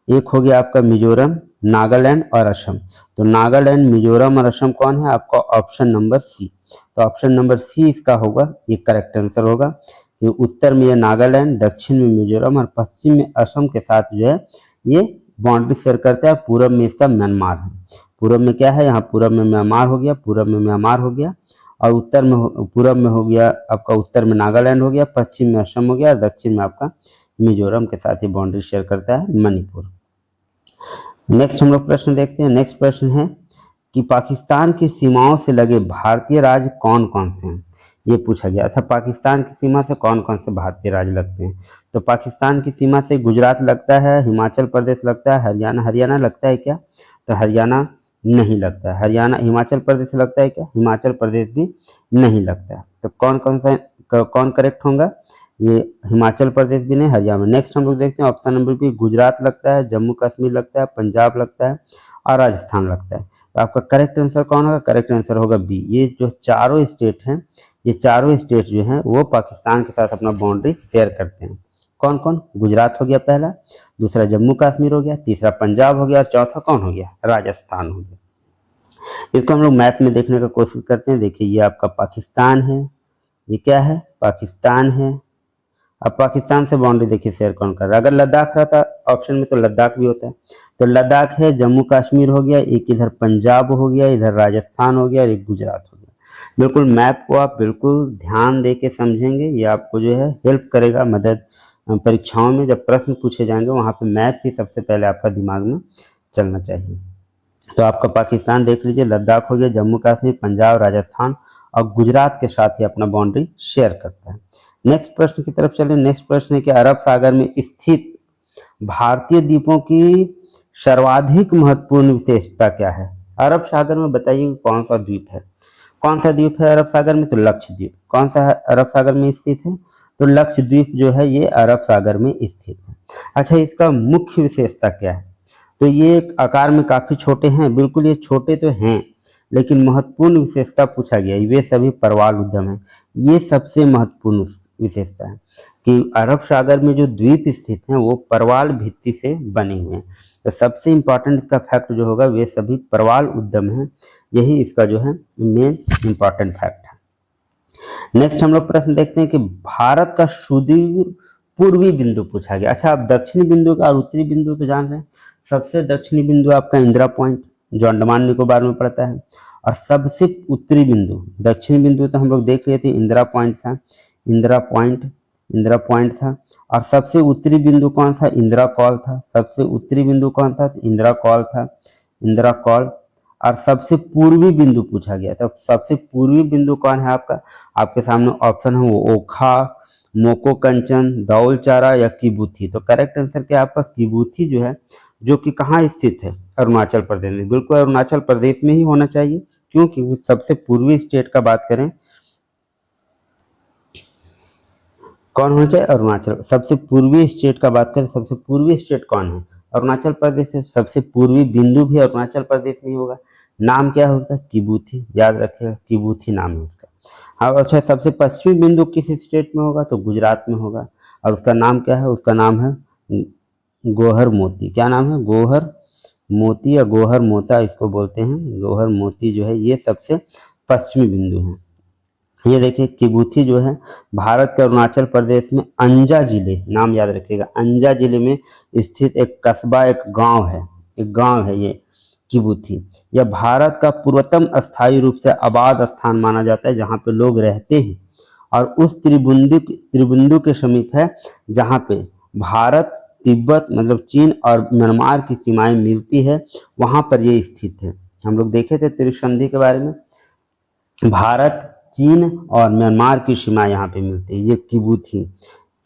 एक हो गया आपका मिजोरम, नागालैंड और असम। तो नागालैंड, मिजोरम और असम कौन है? आपका ऑप्शन नंबर सी। तो ऑप्शन नंबर सी इसका होगा, ये करेक्ट आंसर होगा। ये उत्तर में ये नागालैंड, दक्षिण में मिजोरम और पश्चिम में असम के साथ जो है ये बाउंड्री शेयर करता है। पूरब में इसका म्यांमार है। पूरब में क्या है? यहाँ पूरब में म्यांमार हो गया, पूरब में म्यांमार हो गया और उत्तर में पूरब में हो गया आपका, उत्तर में नागालैंड हो गया, पश्चिम में असम हो गया और दक्षिण में आपका मिजोरम के साथ ही बाउंड्री शेयर करता है मणिपुर। नेक्स्ट हम लोग प्रश्न देखते हैं। नेक्स्ट प्रश्न है कि पाकिस्तान की सीमाओं से लगे भारतीय राज्य कौन कौन से हैं? ये पूछा गया। अच्छा, पाकिस्तान की सीमा से कौन कौन से भारतीय राज्य लगते हैं? तो पाकिस्तान की सीमा से गुजरात लगता है, हिमाचल प्रदेश लगता है, हरियाणा लगता है क्या? तो हरियाणा नहीं लगता है। हरियाणा, हिमाचल प्रदेश लगता है क्या? हिमाचल प्रदेश भी नहीं लगता है। तो कौन करेक्ट होगा? ये हिमाचल प्रदेश भी नहीं, हरियाणा। नेक्स्ट हम लोग देखते हैं ऑप्शन नंबर बी, गुजरात लगता है, जम्मू कश्मीर लगता है, पंजाब लगता है और राजस्थान लगता है। तो आपका करेक्ट आंसर कौन होगा? करेक्ट आंसर होगा बी। ये जो चारों स्टेट हैं, ये चारों स्टेट जो हैं वो पाकिस्तान के साथ अपना बाउंड्री शेयर करते हैं। कौन कौन? गुजरात हो गया पहला, दूसरा जम्मू कश्मीर हो गया, तीसरा पंजाब हो गया और चौथा कौन हो गया? राजस्थान हो गया। इसको हम लोग मैप में देखने का कोशिश करते हैं। देखिए, ये आपका पाकिस्तान है, ये क्या है? पाकिस्तान है। अब पाकिस्तान से बाउंड्री देखिए शेयर कौन कर रहा है। अगर लद्दाख रहता ऑप्शन में तो लद्दाख भी होता है। तो लद्दाख है, जम्मू कश्मीर हो गया, एक इधर पंजाब हो गया, इधर राजस्थान हो गया और एक गुजरात हो गया। बिल्कुल मैप को आप बिल्कुल ध्यान दे के समझेंगे, ये आपको जो है हेल्प करेगा। मदद परीक्षाओं में जब प्रश्न पूछे जाएंगे वहाँ पे मैप ही सबसे पहले आपका दिमाग में चलना चाहिए। तो आपका पाकिस्तान देख लीजिए, लद्दाख हो गया, जम्मू कश्मीर, पंजाब, राजस्थान और गुजरात के साथ ही अपना बाउंड्री शेयर करता है। नेक्स्ट प्रश्न की तरफ चलें। नेक्स्ट प्रश्न है कि अरब सागर में स्थित भारतीय द्वीपों की सर्वाधिक महत्वपूर्ण विशेषता क्या है? अरब सागर में बताइए कौन सा द्वीप है? कौन सा द्वीप है अरब सागर में? तो लक्षद्वीप। कौन सा है अरब सागर में स्थित है? तो लक्षद्वीप जो है ये अरब सागर में स्थित है। अच्छा, इसका मुख्य विशेषता क्या है? तो ये आकार में काफी छोटे हैं, बिल्कुल ये छोटे तो हैं, लेकिन महत्वपूर्ण विशेषता पूछा गया, वे सभी परवाल उद्गम है। ये सबसे महत्वपूर्ण विशेषता है कि अरब सागर में जो द्वीप स्थित हैं वो परवाल भित्ति से बने हुए हैं। तो सबसे इम्पॉर्टेंट इसका फैक्ट जो होगा, वे सभी परवाल उद्गम हैं। यही इसका जो है मेन इम्पॉर्टेंट फैक्ट है। नेक्स्ट हम लोग प्रश्न देखते हैं कि भारत का सुदूर पूर्वी बिंदु पूछा गया। अच्छा, आप दक्षिणी बिंदु का और उत्तरी बिंदु को जान रहे हैं। सबसे दक्षिणी बिंदु आपका इंदिरा पॉइंट जो अंडमान निकोबार में पड़ता है, और सबसे उत्तरी बिंदु, दक्षिणी बिंदु तो हम लोग देख लिए थे, इंदिरा पॉइंट था, इंदिरा पॉइंट था। और सबसे उत्तरी बिंदु कौन था? इंदिरा कॉल था। सबसे उत्तरी बिंदु कौन था? इंदिरा कॉल था, इंदिरा कॉल। और सबसे पूर्वी बिंदु पूछा गया था। सबसे पूर्वी बिंदु कौन है आपका? आपके सामने ऑप्शन है वो ओखा, मोको कंचन, दौलचारा या किबूथी। तो करेक्ट आंसर क्या है आपका? किबूथी जो है, जो कि कहाँ स्थित है? अरुणाचल प्रदेश में। बिल्कुल अरुणाचल प्रदेश में ही होना चाहिए, क्योंकि सबसे पूर्वी स्टेट का बात करें कौन होना चाहिए? अरुणाचल। सबसे पूर्वी स्टेट का बात करें, सबसे पूर्वी स्टेट कौन है? अरुणाचल प्रदेश है, सबसे पूर्वी बिंदु भी अरुणाचल प्रदेश में ही होगा। नाम क्या है उसका? किबूथी, याद रखिएगा, किबूथी नाम है उसका। हाँ अच्छा, सबसे पश्चिमी बिंदु किस स्टेट में होगा? तो गुजरात में होगा, और उसका नाम क्या है? उसका नाम है गोहर मोती। क्या नाम है? गोहर मोती या गोहर मोता इसको बोलते हैं। गोहर मोती जो है ये सबसे पश्चिमी बिंदु है। ये देखिए किबूथी जो है भारत के अरुणाचल प्रदेश में अंजा जिले, नाम याद रखिएगा, अंजा जिले में स्थित एक कस्बा, एक गांव है, एक गांव है ये किबूथी। यह भारत का पूर्वतम अस्थायी रूप से आबाद स्थान माना जाता है जहाँ पे लोग रहते हैं, और उस त्रिबुंदु के समीप है जहाँ पे भारत, तिब्बत मतलब चीन और म्यांमार की सीमाएं मिलती है, वहाँ पर ये स्थित है। हम लोग देखे थे त्रिसंधि के बारे में, भारत, चीन और म्यांमार की सीमा यहाँ पे मिलती है। ये किबूथी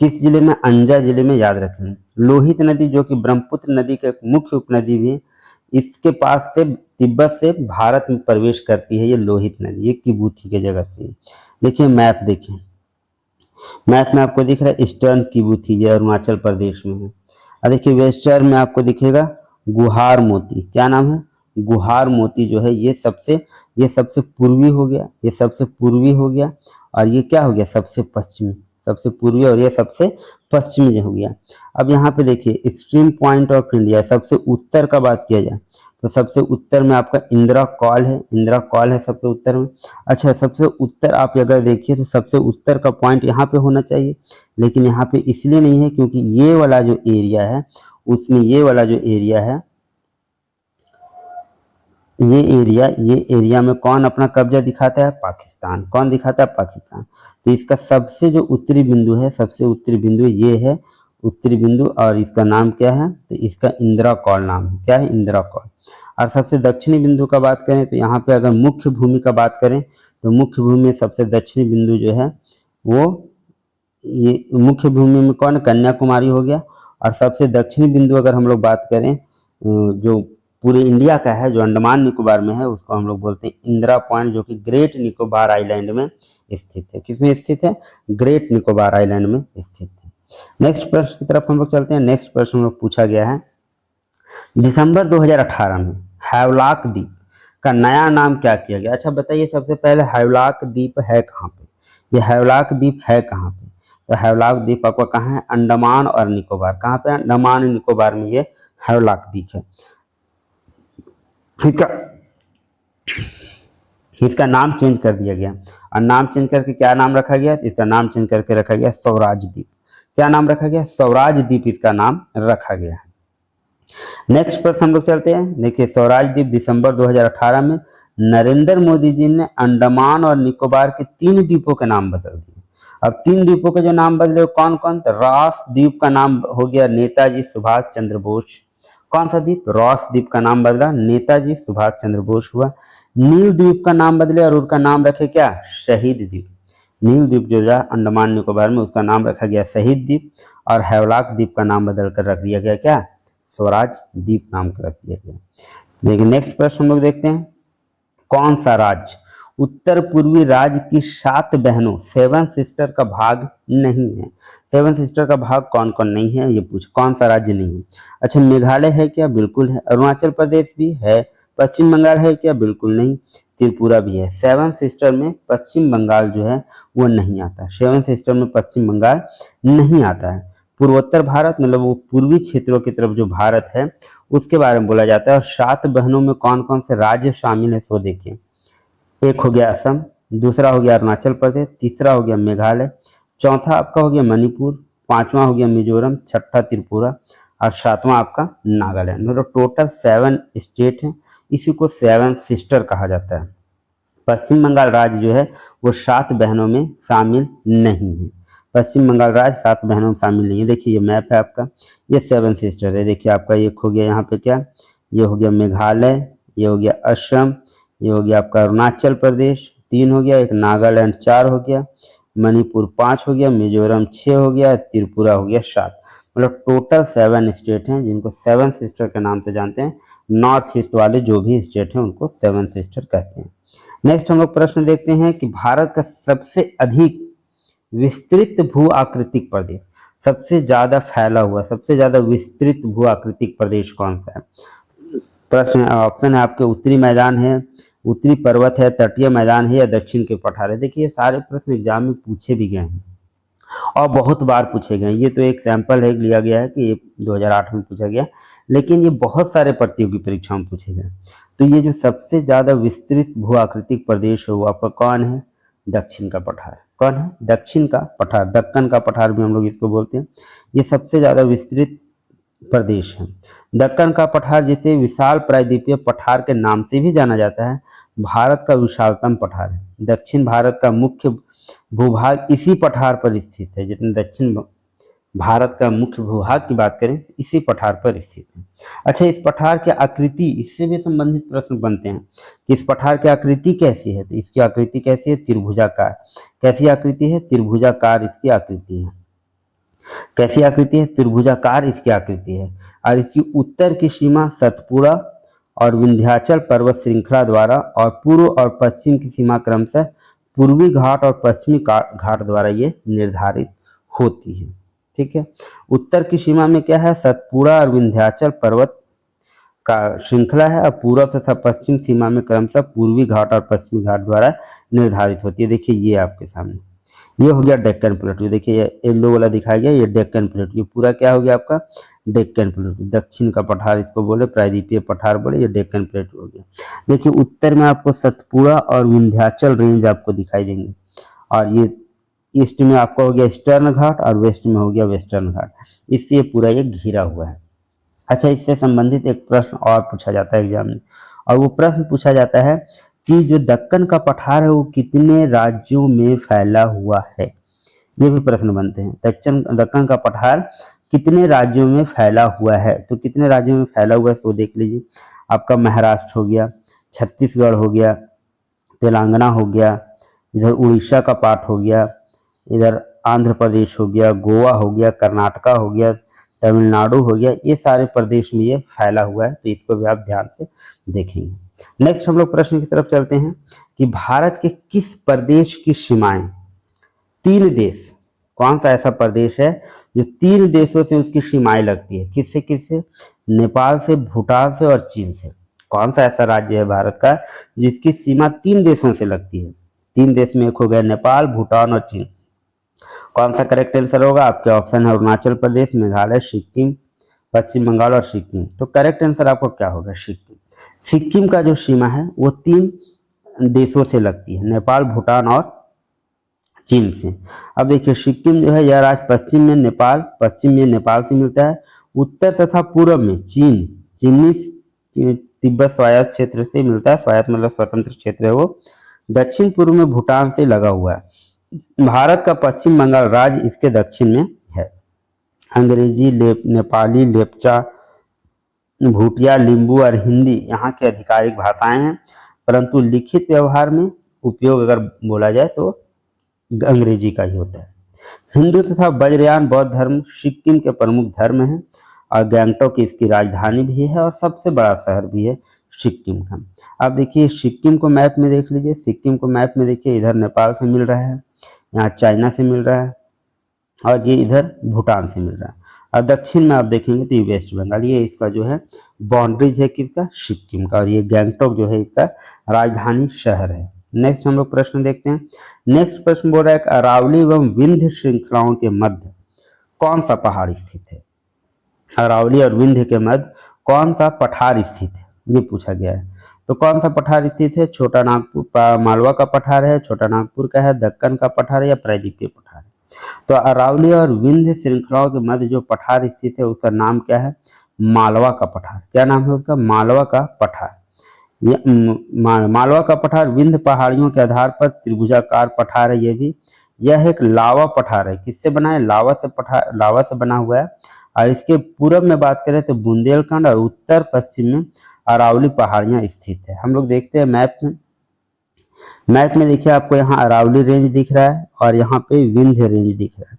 किस जिले में? अंजा जिले में, याद रखें। लोहित नदी जो कि ब्रह्मपुत्र नदी का एक मुख्य उपनदी भी है, इसके पास से तिब्बत से भारत में प्रवेश करती है ये लोहित नदी, ये किबूथी के जगह से। देखिए मैप, देखिए मैप में आपको दिख रहा है ईस्टर्न किबूथी, ये अरुणाचल प्रदेश में है। और देखिए वेस्टर्न में आपको दिखेगा गुहार मोती। क्या नाम है? गुहार मोती जो है ये सबसे पूर्वी हो गया, ये सबसे पूर्वी हो गया, और ये क्या हो गया? सबसे पश्चिमी, सबसे पूर्वी, और ये सबसे पश्चिमी हो गया। अब यहाँ पे देखिए एक्सट्रीम पॉइंट ऑफ इंडिया, सबसे उत्तर का बात किया जाए तो सबसे उत्तर में आपका इंदिरा कॉल है, इंदिरा कॉल है सबसे उत्तर में। अच्छा, सबसे उत्तर आप अगर देखिए तो सबसे उत्तर का पॉइंट यहाँ पे होना चाहिए, लेकिन यहाँ पे इसलिए नहीं है क्योंकि ये वाला जो एरिया है उसमें, ये वाला जो एरिया है, ये एरिया में कौन अपना कब्जा दिखाता है? पाकिस्तान। कौन दिखाता है? पाकिस्तान। तो इसका सबसे जो उत्तरी बिंदु है, सबसे उत्तरी बिंदु ये है उत्तरी बिंदु, और इसका नाम क्या है? तो इसका इंदिरा कॉल नाम है। क्या है? इंदिरा कॉल। और सबसे दक्षिणी बिंदु का बात करें तो यहाँ पे अगर मुख्य भूमि का बात करें तो मुख्य भूमि में सबसे दक्षिणी बिंदु जो है वो, ये मुख्य भूमि में कौन? कन्याकुमारी हो गया। और सबसे दक्षिणी बिंदु अगर हम लोग बात करें जो पूरे इंडिया का है, जो अंडमान निकोबार में है, उसको हम लोग बोलते हैं इंदिरा पॉइंट, जो कि ग्रेट निकोबार आइलैंड में स्थित है। किसमें स्थित है? ग्रेट निकोबार आइलैंड में स्थित है। नेक्स्ट प्रश्न की तरफ हम लोग चलते हैं। नेक्स्ट प्रश्न हम लोग पूछा गया है, दिसंबर 2018 में हैवलॉक द्वीप का नया नाम क्या किया गया? अच्छा बताइए, सबसे पहले हैवलॉक द्वीप है कहाँ पे? ये हैवलॉक द्वीप है कहाँ पे? तो हैवलॉक द्वीप आपका कहाँ है? अंडमान और निकोबार। कहाँ पे? अंडमान और निकोबार में ये हैवलॉक द्वीप है। ठीक है, इसका नाम चेंज कर दिया गया, और नाम चेंज करके क्या नाम रखा गया? इसका नाम चेंज करके रखा गया स्वराज द्वीप। क्या नाम रखा गया? स्वराज द्वीप इसका नाम रखा गया है। नेक्स्ट प्रश्न हम लोग चलते हैं। देखिए स्वराज द्वीप दिसंबर 2018 में नरेंद्र मोदी जी ने अंडमान और निकोबार के 3 द्वीपों के नाम बदल दिए। अब 3 द्वीपों के जो नाम बदले वो कौन कौन? तो रॉस द्वीप का नाम हो गया नेताजी सुभाष चंद्र बोस। कौन सा द्वीप? रॉस द्वीप का नाम बदला, नेताजी सुभाष चंद्र बोस हुआ। नील द्वीप का नाम बदले और उसका नाम रखे क्या? शहीद द्वीप। नील द्वीप जो है अंडमान निकोबार में, उसका नाम रखा गया शहीद द्वीप, और हैवलॉक द्वीप का नाम बदल कर रख दिया गया क्या? स्वराज द्वीप नाम कर रख दिया गया। लेकिन नेक्स्ट प्रश्न हम लोग देखते हैं, कौन सा राज्य उत्तर पूर्वी राज्य की 7 बहनों 7 सिस्टर का भाग नहीं है? 7 सिस्टर का भाग कौन कौन नहीं है ये पूछ, कौन सा राज्य नहीं है? अच्छा, मेघालय है क्या? बिल्कुल है। अरुणाचल प्रदेश भी है। पश्चिम बंगाल है क्या? बिल्कुल नहीं। त्रिपुरा भी है। 7 सिस्टर में पश्चिम बंगाल जो है वो नहीं आता। 7 सिस्टर में पश्चिम बंगाल नहीं आता है। पूर्वोत्तर भारत मतलब वो पूर्वी क्षेत्रों की तरफ जो भारत है उसके बारे में बोला जाता है। और 7 बहनों में कौन कौन से राज्य शामिल है सो देखिए। एक हो गया असम, दूसरा हो गया अरुणाचल प्रदेश, तीसरा हो गया मेघालय, चौथा आपका हो गया मणिपुर, 5वां हो गया मिजोरम, छठा त्रिपुरा, और 7वां आपका नागालैंड। मतलब टोटल 7 स्टेट हैं। इसी को 7 सिस्टर कहा जाता है। पश्चिम बंगाल राज्य जो है वो 7 बहनों में शामिल नहीं है। पश्चिम बंगाल राज्य 7 बहनों में शामिल नहीं है। देखिए ये मैप है आपका, ये 7 सिस्टर है। देखिए आपका एक हो गया यहाँ पे क्या, ये हो गया मेघालय, ये हो गया असम, ये हो गया आपका अरुणाचल प्रदेश 3 हो गया, एक नागालैंड 4 हो गया, मणिपुर 5 हो गया, मिजोरम 6 हो गया, त्रिपुरा हो गया 7। मतलब टोटल 7 स्टेट हैं जिनको 7 सिस्टर के नाम से जानते हैं। नॉर्थ ईस्ट वाले जो भी स्टेट हैं उनको 7 सिस्टर कहते हैं। नेक्स्ट हम लोग प्रश्न देखते हैं कि भारत का सबसे अधिक विस्तृत भू आकृतिक प्रदेश, सबसे ज्यादा फैला हुआ, सबसे ज्यादा विस्तृत भू आकृतिक प्रदेश कौन सा है? प्रश्न ऑप्शन है आपके उत्तरी मैदान है, उत्तरी पर्वत है, तटीय मैदान है या दक्षिण के पठार है। देखिए ये सारे प्रश्न एग्जाम में पूछे भी गए हैं और बहुत बार पूछे गए हैं। ये तो एक सैंपल है लिया गया है कि ये 2008 में पूछा गया, लेकिन ये बहुत सारे प्रतियोगी परीक्षाओं में पूछे गए। तो ये जो सबसे ज्यादा विस्तृत भू आकृतिक प्रदेश है वो आपका कौन है? दक्षिण का पठार। कौन है? दक्षिण का पठार, दक्कन का पठार भी हम लोग इसको बोलते हैं। ये सबसे ज्यादा विस्तृत प्रदेश है। दक्कन का पठार जिसे विशाल प्रायद्वीपीय पठार के नाम से भी जाना जाता है, भारत का विशालतम पठार है। दक्षिण भारत का मुख्य भूभाग इसी पठार पर स्थित है। जितने दक्षिण भारत का मुख्य भूभाग की बात करें इसी पठार पर स्थित है। अच्छा, इस पठार की आकृति, इससे भी संबंधित प्रश्न बनते हैं कि इस पठार की आकृति कैसी है? तो इसकी आकृति कैसी है? त्रिभुजाकार। कैसी आकृति है? त्रिभुजाकार इसकी आकृति है। कैसी आकृति है? त्रिभुजाकार इसकी आकृति है। और इसकी उत्तर की सीमा सतपुड़ा और विंध्याचल पर्वत श्रृंखला द्वारा और पूर्व और पश्चिम की सीमा क्रमशः पूर्वी घाट और पश्चिमी घाट द्वारा ये निर्धारित होती है। ठीक है, उत्तर की सीमा में क्या है? सतपुड़ा और विंध्याचल पर्वत का श्रृंखला है और पूर्व तथा पश्चिम सीमा में क्रमशः पूर्वी घाट और पश्चिमी घाट द्वारा निर्धारित होती है। देखिए ये आपके सामने ये हो गया डेक्कन प्लेटू। देखिए ये येलो वाला दिखाया गया, ये डेक्कन प्लेटू। ये पूरा क्या हो गया आपका? डेक्कन प्लेटू। दक्षिण का पठार इसको बोले, प्रायद्वीपीय पठार बोले, ये डेक्कन प्लेटू हो गया। देखिए उत्तर में आपको सतपुड़ा और विंध्याचल रेंज आपको दिखाई देंगे और ये ईस्ट में आपका हो गया ईस्टर्न घाट और वेस्ट में हो गया वेस्टर्न घाट। इससे पूरा ये घिरा हुआ है। अच्छा, इससे संबंधित एक प्रश्न और पूछा जाता है एग्जाम में, और वो प्रश्न पूछा जाता है कि जो दक्कन का पठार है वो कितने राज्यों में फैला हुआ है? ये भी प्रश्न बनते हैं। दक्कन का पठार कितने राज्यों में फैला हुआ है? तो कितने राज्यों में फैला हुआ है तो देख लीजिए। आपका महाराष्ट्र हो गया, छत्तीसगढ़ हो गया, तेलंगाना हो गया, इधर उड़ीसा का पार्ट हो गया, इधर आंध्र प्रदेश हो गया, गोवा हो गया, कर्नाटका हो गया, तमिलनाडु हो गया। ये सारे प्रदेश में ये फैला हुआ है, तो इसको भी आप ध्यान से देखेंगे। नेक्स्ट हम लोग प्रश्न की तरफ चलते हैं कि भारत के किस प्रदेश की सीमाएं तीन देश, कौन सा ऐसा प्रदेश है जो तीन देशों से उसकी सीमाएं लगती है? किससे किससे? नेपाल से, भूटान से और चीन से। कौन सा ऐसा राज्य है भारत का जिसकी सीमा तीन देशों से लगती है? तीन देश में एक हो गया नेपाल, भूटान और चीन। कौन सा करेक्ट आंसर होगा? आपके ऑप्शन है अरुणाचल प्रदेश, मेघालय, सिक्किम, पश्चिम बंगाल और सिक्किम। तो करेक्ट आंसर आपको क्या होगा? सिक्किम। सिक्किम का जो सीमा है वो तीन देशों से लगती है, नेपाल, भूटान और चीन से। अब देखिए सिक्किम जो है यह राज्य पश्चिम में नेपाल से मिलता है, उत्तर तथा पूर्व में चीनी तिब्बत स्वायत्त क्षेत्र से मिलता है। स्वायत्त मतलब स्वतंत्र क्षेत्र है वो। दक्षिण पूर्व में भूटान से लगा हुआ है। भारत का पश्चिम बंगाल राज्य इसके दक्षिण में है। अंग्रेजी, नेपाली, लेपचा, भूटिया, लिंबू और हिंदी यहाँ की आधिकारिक भाषाएं हैं, परंतु लिखित व्यवहार में उपयोग अगर बोला जाए तो अंग्रेजी का ही होता है। हिंदू तथा वज्रयान बौद्ध धर्म सिक्किम के प्रमुख धर्म हैं और गैंगटॉक इसकी राजधानी भी है और सबसे बड़ा शहर भी है सिक्किम का। अब देखिए सिक्किम को मैप में देख लीजिए। सिक्किम को मैप में देखिए, इधर नेपाल से मिल रहा है, यहाँ चाइना से मिल रहा है और ये इधर भूटान से मिल रहा है। और दक्षिण में आप देखेंगे तो ये वेस्ट बंगाल, ये इसका जो है बाउंड्रीज है किसका? सिक्किम का। और ये गैंगटॉक जो है इसका राजधानी शहर है। नेक्स्ट हम लोग प्रश्न देखते हैं। नेक्स्ट प्रश्न बोल रहा है अरावली एवं विंध्य श्रृंखलाओं के मध्य कौन सा पहाड़ स्थित है? अरावली और विंध्य के मध्य कौन सा पठार स्थित है, ये पूछा गया है। तो कौन सा पठार स्थित है? छोटा नागपुर मालवा का पठार है, छोटा नागपुर का है, दक्कन का पठार है या प्रायद्वीपीय पठार है? तो अरावली और विंध्य श्रृंखलाओं के मध्य जो पठार स्थित है उसका नाम क्या है? मालवा का पठार। क्या नाम है उसका? मालवा का पठार। मालवा का पठार विंध्य पहाड़ियों के आधार पर त्रिभुजाकार पठार है। यह एक लावा पठार है। किससे बना है? लावा से बना हुआ है। और इसके पूर्व में बात करें तो बुंदेलखंड और उत्तर पश्चिम में अरावली पहाड़ियां स्थित है। हम लोग देखते हैं मैप में देखिए आपको यहाँ अरावली रेंज दिख रहा है और यहाँ पे विंध्य रेंज दिख रहा है।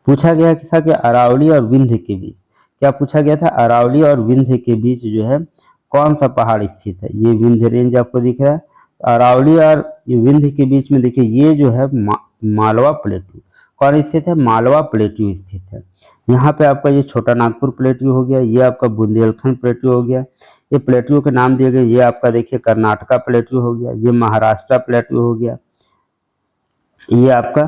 पूछा गया था कि अरावली और विंध्य के बीच, क्या पूछा गया था? अरावली और विंध्य के बीच जो है कौन सा पहाड़ स्थित है? ये विंध्य रेंज आपको दिख रहा है। अरावली और विंध्य के बीच में देखिए ये जो है मालवा प्लेटू। कौन स्थित है, मालवा प्लेट्यू स्थित है। यहाँ पे आपका ये छोटा नागपुर प्लेट्यू हो गया, ये आपका बुंदेलखंड प्लेट्यू हो गया, ये प्लेट्यू के नाम दिए गए। ये आपका देखिए कर्नाटका प्लेट्यू हो गया, ये महाराष्ट्र प्लेट्यू हो गया, ये आपका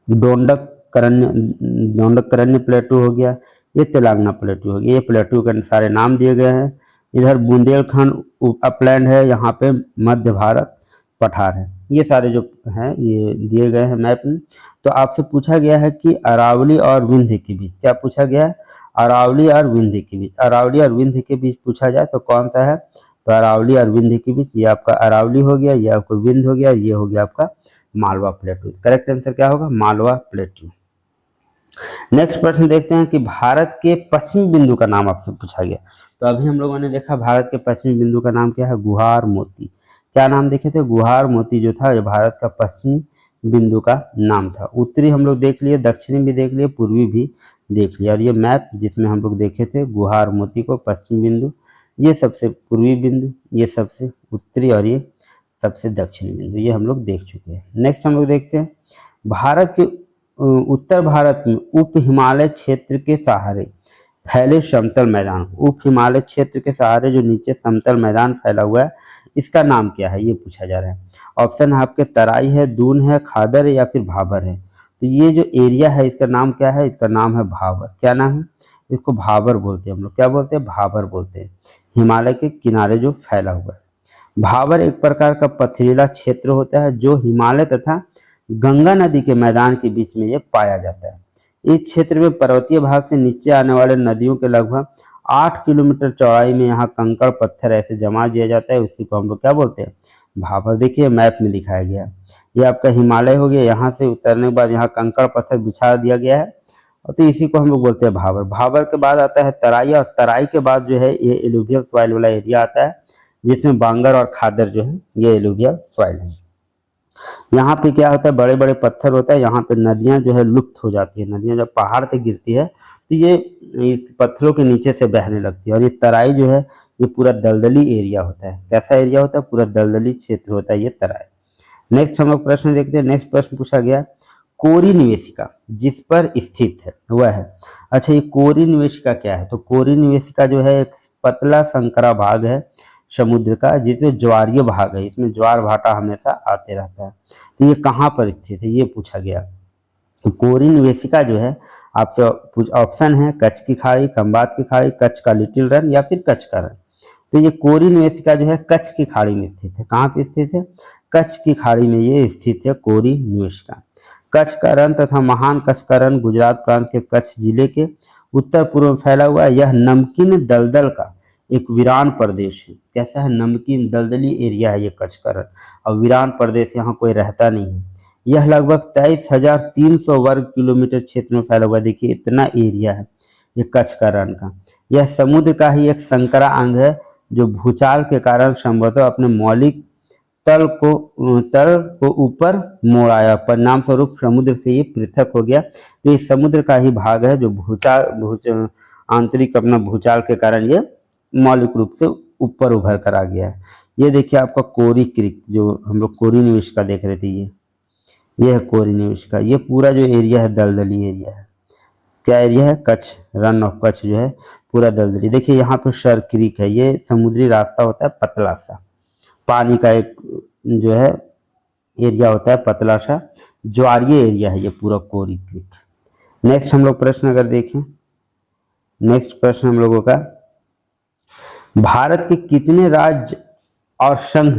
डोंडक करन्य प्लेट्यू हो गया, ये तेलंगाना प्लेट्यू हो गया। ये प्लेट्यू के सारे नाम दिए गए हैं। इधर बुंदेलखंड अपलैंड है, यहाँ पे मध्य भारत पठार है। ये सारे जो हैं ये दिए गए हैं मैप में। तो आपसे पूछा गया है कि अरावली और विंध्य के बीच, क्या पूछा गया है, अरावली और विंध्य के बीच, अरावली और विंध्य के बीच पूछा जाए तो कौन सा है, तो अरावली और विंध्य के बीच। ये आपका अरावली हो गया, ये आपका विंध्य हो गया, ये हो गया आपका मालवा प्लेट्यू। करेक्ट आंसर क्या होगा, मालवा प्लेट्यू। नेक्स्ट प्रश्न देखते हैं कि भारत के पश्चिमी बिंदु का नाम आपसे पूछा गया। तो अभी हम लोगों ने देखा भारत के पश्चिमी बिंदु का नाम क्या है, गुहार मोती। क्या नाम देखे थे, गुहार मोती जो था ये भारत का पश्चिमी बिंदु का नाम था। उत्तरी हम लोग देख लिए, दक्षिणी भी देख लिए, पूर्वी भी देख लिया। और ये मैप जिसमें हम लोग देखे थे गुहार मोती को, पश्चिमी बिंदु, ये सबसे पूर्वी बिंदु, ये सबसे उत्तरी और ये सबसे दक्षिणी बिंदु, ये हम लोग देख चुके हैं। नेक्स्ट हम लोग देखते हैं भारत के उत्तर भारत में उप हिमालय क्षेत्र के सहारे फैले समतल मैदान, उप हिमालय क्षेत्र के सहारे जो नीचे समतल मैदान फैला हुआ है इसका नाम क्या है, ये पूछा जा रहा है। ऑप्शन है आपके तराई है, दून है, खादर है या फिर भाबर है। तो ये जो एरिया है इसका नाम क्या है, इसका नाम है भाबर। क्या नाम है, इसको भाबर बोलते हैं हम लोग, क्या बोलते हैं, भाबर बोलते हैं। हिमालय के किनारे जो फैला हुआ है। भाबर एक प्रकार का पथरीला क्षेत्र होता है जो हिमालय तथा गंगा नदी के मैदान के बीच में ये पाया जाता है। इस क्षेत्र में पर्वतीय भाग से नीचे आने वाले नदियों के लगभग 8 किलोमीटर चौड़ाई में यहाँ कंकड़ पत्थर ऐसे जमा दिया जाता है, उसी को हम लोग क्या बोलते हैं, भाबर। देखिए मैप में दिखाया गया है, ये आपका हिमालय हो गया, यहाँ से उतरने के बाद यहाँ कंकड़ पत्थर बिछा दिया गया है, और तो इसी को हम लोग बोलते हैं भाबर। भाबर के बाद आता है तराई, और तराई के बाद जो है ये एलुवियल सॉइल वाला एरिया आता है जिसमें बांगर और खादर जो है ये एलुवियल सॉइल है। यहाँ पे क्या होता है, बड़े बड़े पत्थर होता है, यहाँ पे नदियाँ जो है लुप्त हो जाती है। नदियाँ जब पहाड़ से गिरती है तो ये इस पत्थरों के नीचे से बहने लगती है। और ये तराई जो है ये पूरा दलदली एरिया होता है। कैसा एरिया होता है, पूरा दलदली क्षेत्र होता है ये तराई। नेक्स्ट हम लोग प्रश्न देखते हैं। नेक्स्ट प्रश्न पूछा गया कोरी निवेशिका जिस पर स्थित है वह है। अच्छा, ये कोरी निवेशिका क्या है, तो कोरी निवेशिका जो है एक पतला संकरा भाग है समुद्र का, जिसमें ज्वारीय भाग है, इसमें ज्वार भाटा हमेशा आते रहता है। तो ये कहाँ पर स्थित है, ये पूछा गया। तो कोरी निवेशिका जो है आपसे ऑप्शन है कच्छ की खाड़ी, खंबात की खाड़ी, कच्छ का लिटिल रन या फिर कच्छ का रन। तो ये कोरी निवेशिका जो है कच्छ की खाड़ी में स्थित है। कहाँ पे स्थित है, कच्छ की खाड़ी में ये स्थित है कोरी निवेशिका। कच्छ का रन तथा महान कच्छ का रन गुजरात प्रांत के कच्छ जिले के उत्तर पूर्व में फैला हुआ है। यह नमकीन दलदल का एक वीरान प्रदेश है। कैसा है, नमकीन दलदली एरिया है ये कच्छ का रन, और वीरान प्रदेश, यहाँ कोई रहता नहीं है। यह लगभग 23,300 वर्ग किलोमीटर क्षेत्र में फैला हुआ है। देखिए इतना एरिया है ये कच्छ का रण का। यह समुद्र का ही एक संकरा अंग है जो भूचाल के कारण संभवतः अपने मौलिक तल को ऊपर मोड़ आया, परिणाम स्वरूप समुद्र से ये पृथक हो गया। तो ये समुद्र का ही भाग है जो आंतरिक अपना भूचाल के कारण ये मौलिक रूप से ऊपर उभर कर आ गया है। ये देखिए आपका कोरी क्रीक, जो हम लोग कोरी निवेशिका देख रहे थे, ये है कोरी निवेशिका। ये पूरा जो एरिया है दलदली एरिया है। क्या एरिया है, कच्छ रन ऑफ कच्छ जो है पूरा दलदली। देखिए यहाँ पे शर क्रीक है, ये समुद्री रास्ता होता है पतला सा, पानी का एक जो है एरिया होता है पतला सा, ज्वारीय एरिया है ये पूरा कोरी क्रीक। नेक्स्ट हम लोग प्रश्न अगर देखें, नेक्स्ट प्रश्न हम लोगों का, भारत के कितने राज्य और संघ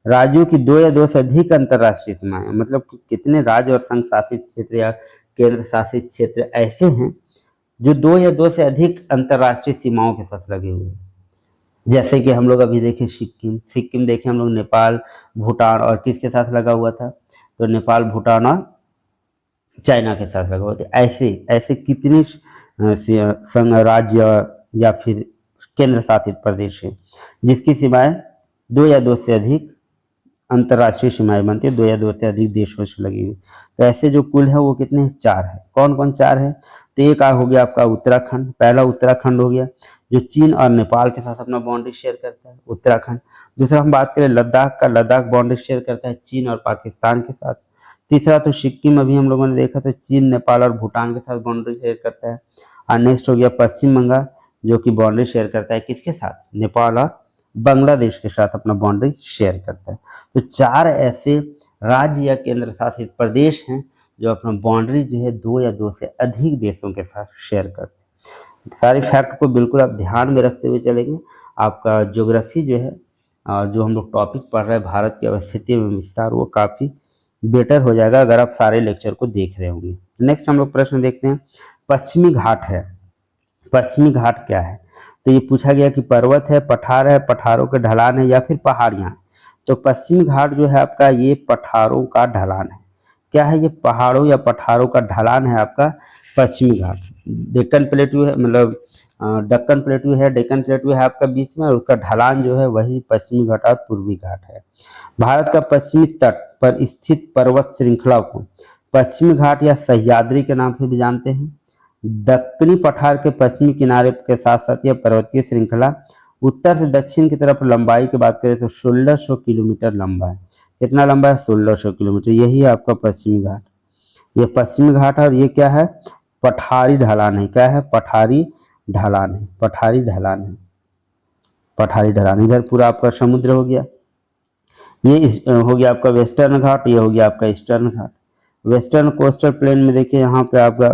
राज्यों की 2 या 2 से अधिक अंतर्राष्ट्रीय सीमाएं, मतलब कितने राज्य और संघ शासित क्षेत्र या केंद्र शासित क्षेत्र ऐसे हैं जो 2 या 2 से अधिक अंतर्राष्ट्रीय सीमाओं के साथ लगे हुए हैं। जैसे कि हम लोग अभी देखें सिक्किम देखें हम लोग, नेपाल, भूटान और किसके साथ लगा हुआ था, तो नेपाल, भूटान और चाइना के साथ लगा हुआ था। ऐसे कितने संघ राज्य या फिर केंद्र शासित प्रदेश है जिसकी सीमाएं 2 या 2 से अधिक अंतर्राष्ट्रीय सीमाएं बनती है, 2 या 2 से अधिक देशों से लगी हुई। तो ऐसे जो कुल है वो कितने हैं, 4 है। कौन कौन 4 है, तो एक हो गया आपका उत्तराखंड, पहला उत्तराखंड हो गया जो चीन और नेपाल के साथ अपना बाउंड्री शेयर करता है, उत्तराखंड। दूसरा हम बात करें लद्दाख का, लद्दाख बाउंड्री शेयर करता है चीन और पाकिस्तान के साथ। तीसरा तो सिक्किम, अभी हम लोगों ने देखा तो चीन, नेपाल और भूटान के साथ बाउंड्री शेयर करता है। और नेक्स्ट हो गया पश्चिम बंगाल, जो कि बाउंड्री शेयर करता है किसके साथ, नेपाल और बांग्लादेश के साथ अपना बाउंड्री शेयर करता है। तो 4 ऐसे राज्य या केंद्र शासित प्रदेश हैं जो अपना बाउंड्री जो है 2 या 2 से अधिक देशों के साथ शेयर करते हैं। सारे फैक्ट को बिल्कुल आप ध्यान में रखते हुए चलेंगे, आपका ज्योग्राफी जो है जो हम लोग टॉपिक पढ़ रहे हैं भारत की अवस्थिति एवं विस्तार, वो काफ़ी बेटर हो जाएगा अगर आप सारे लेक्चर को देख रहे होंगे। नेक्स्ट हम लोग प्रश्न देखते हैं, पश्चिमी घाट है। पश्चिमी घाट क्या है, तो ये पूछा गया कि पर्वत है, पठार है, पठारों के ढलान है या फिर पहाड़ियाँ हैं। तो पश्चिमी घाट जो है आपका ये पठारों का ढलान है। क्या है ये, पहाड़ों या पठारों का ढलान है आपका पश्चिमी घाट। डेक्कन प्लेटू है, मतलब दक्कन प्लेटू है, डेक्कन प्लेटू है आपका बीच में, और उसका ढलान जो है वही पश्चिमी घाट और पूर्वी घाट है। भारत का पश्चिमी तट पर स्थित पर्वत श्रृंखला को पश्चिमी घाट या सह्याद्री के नाम से भी जानते हैं। दक्कनी पठार के पश्चिमी किनारे के साथ साथ यह पर्वतीय श्रृंखला उत्तर से दक्षिण की तरफ लंबाई की बात करें तो 1600 किलोमीटर लंबा है। कितना लंबा है, 1600 किलोमीटर। यही है आपका पश्चिमी घाट, ये पश्चिमी घाट है। और ये क्या है, पठारी ढलान है। क्या है, पठारी ढलान है, पठारी ढलान है, पठारी ढलान। इधर पूरा आपका समुद्र हो गया, ये हो गया आपका वेस्टर्न घाट, ये हो गया आपका ईस्टर्न घाट। वेस्टर्न कोस्टल प्लेन में देखिए यहाँ पे आपका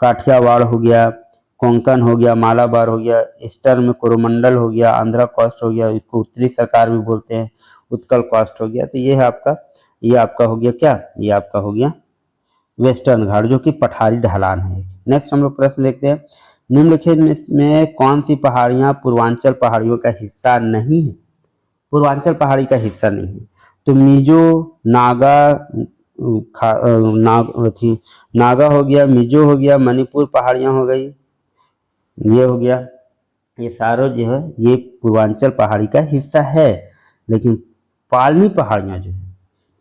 काठियावाड़ हो गया, कोंकण हो गया, मालाबार हो गया। ईस्टर्न में कोरोमंडल हो गया, आंध्रा कोस्ट हो गया, इसको उत्तरी सरकार भी बोलते हैं, उत्कल कोस्ट हो गया। तो ये है आपका, ये आपका हो गया क्या, ये आपका हो गया वेस्टर्न घाट जो कि पठारी ढलान है। नेक्स्ट हम लोग प्रश्न देखते हैं, निम्नलिखित में कौन सी पहाड़ियाँ पूर्वांचल पहाड़ियों का हिस्सा नहीं है। पूर्वांचल पहाड़ी का हिस्सा नहीं है तो मिजो, नागा, नागा हो गया, मिजो हो गया, मणिपुर पहाड़ियाँ हो गई, ये हो गया, ये सारों जो है ये पूर्वांचल पहाड़ी का हिस्सा है। लेकिन पालनी पहाड़ियाँ जो है,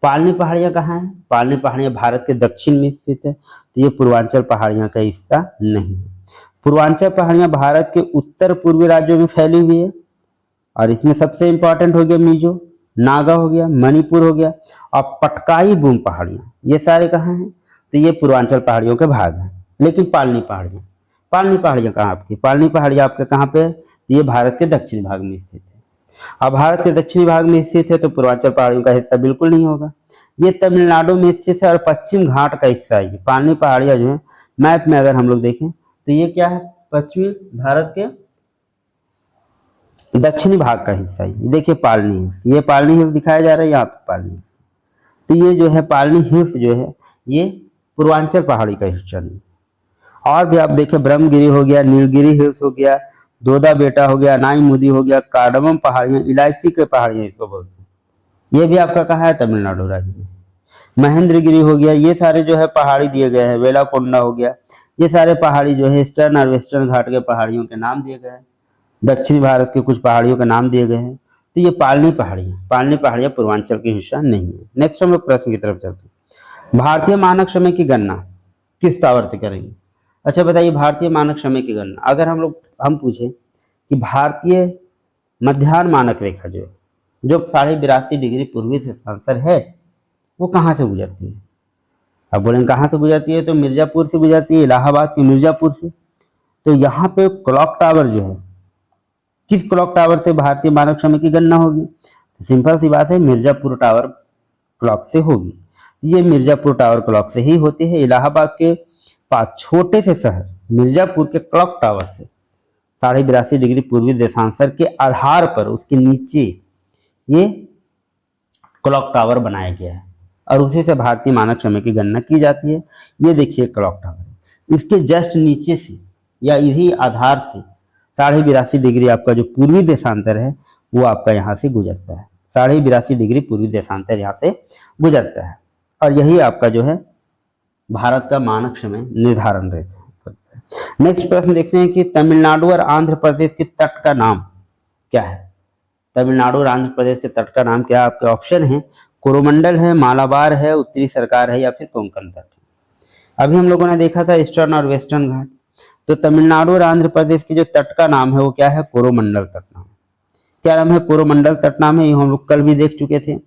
पालनी पहाड़ियाँ कहाँ हैं, पालनी पहाड़ियाँ भारत के दक्षिण में स्थित है, तो ये पूर्वांचल पहाड़ियाँ का हिस्सा नहीं है। पूर्वांचल पहाड़ियाँ भारत के उत्तर पूर्वी राज्यों में फैली हुई है, और इसमें सबसे इंपॉर्टेंट हो गया मिजो, नागा हो गया, मणिपुर हो गया, और पटकाई बूम पहाड़ियाँ, ये सारे कहाँ हैं, तो ये पूर्वांचल पहाड़ियों के भाग हैं। लेकिन पालनी पहाड़ियाँ, पालनी पहाड़ियाँ कहाँ आपकी, पालनी पहाड़ियाँ आपके कहाँ पे है, तो ये भारत के दक्षिणी भाग में स्थित है। अब भारत के दक्षिणी भाग में स्थित है तो पूर्वांचल पहाड़ियों का हिस्सा बिल्कुल नहीं होगा। ये तमिलनाडु में स्थित है और पश्चिम घाट का हिस्सा है। पालनी पहाड़ियाँ जो है मैप में अगर हम लोग देखें तो ये क्या है, पश्चिमी भारत के दक्षिणी भाग का हिस्सा है। देखिए पालनी हिल्स, ये पालनी हिल्स दिखाया जा रहा है यहाँ पे, पालनी हिल्स। तो ये जो है पालनी हिल्स जो है ये पूर्वांचल पहाड़ी का हिस्सा नहीं। और भी आप देखें ब्रह्मगिरी हो गया, नीलगिरी हिल्स हो गया, दोदा बेटा हो गया, नाई मुदी हो गया, कार्डमम पहाड़ियाँ, इलायची के पहाड़ियाँ इसको बोलते हैं। ये भी आपका कहाँ है, तमिलनाडु राज्य में। महेंद्रगिरी हो गया, ये सारे जो है पहाड़ी दिए गए हैं। वेलाकोंडा हो गया, ये सारे पहाड़ी जो है ईस्टर्न और वेस्टर्न घाट के पहाड़ियों के नाम दिए गए हैं। दक्षिणी भारत के कुछ पहाड़ियों के नाम दिए गए हैं। तो ये पालनी पहाड़ियाँ पूर्वांचल के हिस्सा नहीं है। नेक्स्ट हम लोग प्रश्न की तरफ चलते हैं, भारतीय मानक समय की गणना किस टावर से करेंगे। अच्छा बताइए, भारतीय मानक समय की गणना अगर हम पूछे कि भारतीय मध्याह्न मानक रेखा जो 82.5 डिग्री पूर्वी से सांसर है वो कहाँ से गुजरती है। अब बोलेंगे कहाँ से गुजरती है, तो मिर्जापुर से गुजरती है, इलाहाबाद के मिर्जापुर से। तो यहाँ पे क्लॉक टावर जो है, किस क्लॉक टावर से भारतीय मानक समय की गणना होगी, तो सिंपल सी बात है, मिर्जापुर टावर क्लॉक से होगी। ये मिर्जापुर टावर क्लॉक से ही होती है। इलाहाबाद के पास छोटे से शहर मिर्जापुर के क्लॉक टावर से 82.5 डिग्री पूर्वी देशांतर के आधार पर उसके नीचे ये क्लॉक टावर बनाया गया है और उसी से भारतीय मानक समय की गणना की जाती है। ये देखिए क्लॉक टावर, इसके जस्ट नीचे से या इसी आधार से 82.5 डिग्री आपका जो पूर्वी देशांतर है वो आपका यहाँ से गुजरता है। 82.5 डिग्री पूर्वी देशांतर यहाँ से गुजरता है और यही आपका जो है भारत का मानक समय निर्धारण करता है। नेक्स्ट प्रश्न देखते हैं कि तमिलनाडु और आंध्र प्रदेश के तट का नाम क्या है। तमिलनाडु और आंध्र प्रदेश के तट का नाम क्या है, आपके ऑप्शन है कोरोमंडल है, मालाबार है, उत्तरी सरकार है या फिर कोंकण तट। अभी हम लोगों ने देखा था ईस्टर्न और वेस्टर्न घाट, तो तमिलनाडु और आंध्र प्रदेश के जो तट का नाम है वो क्या है, कोरोमंडल तट नाम। क्या नाम है, कोरोमंडल तट नाम है। ये हम लोग कल भी देख चुके थे।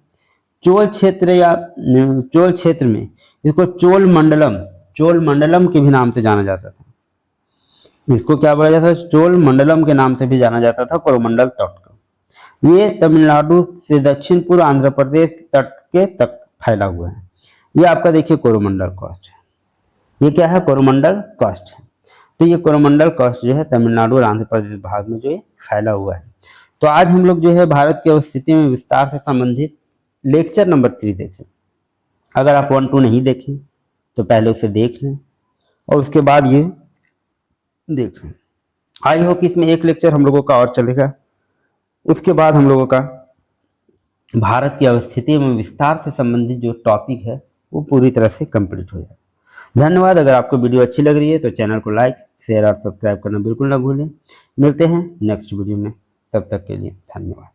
चोल क्षेत्र या चोल क्षेत्र में इसको चोल मंडलम के भी नाम से जाना जाता था। इसको क्या बोला जाता था? चोल मंडलम के नाम से भी जाना जाता था कोरोमंडल तट को। ये तमिलनाडु से दक्षिण पूर्व आंध्र प्रदेश तट के तक फैला हुआ है। ये आपका देखिए कोरोमंडल कॉस्ट है। ये क्या है? कोरोमंडल कॉस्ट है। तो ये कोरोमंडल कॉस्ट जो है तमिलनाडु और आंध्र प्रदेश भाग में जो है फैला हुआ है। तो आज हम लोग जो है भारत की अवस्थिति में विस्तार से संबंधित लेक्चर नंबर 3 देखें। अगर आप 1 2 नहीं देखें तो पहले उसे देख लें और उसके बाद ये देख लें। आई होप इसमें एक लेक्चर हम लोगों का और चलेगा, उसके बाद हम लोगों का भारत की अवस्थिति में विस्तार से संबंधित जो टॉपिक है वो पूरी तरह से कंप्लीट हो जाए। धन्यवाद। अगर आपको वीडियो अच्छी लग रही है तो चैनल को लाइक, शेयर और सब्सक्राइब करना बिल्कुल ना भूलें। मिलते हैं नेक्स्ट वीडियो में, तब तक के लिए धन्यवाद।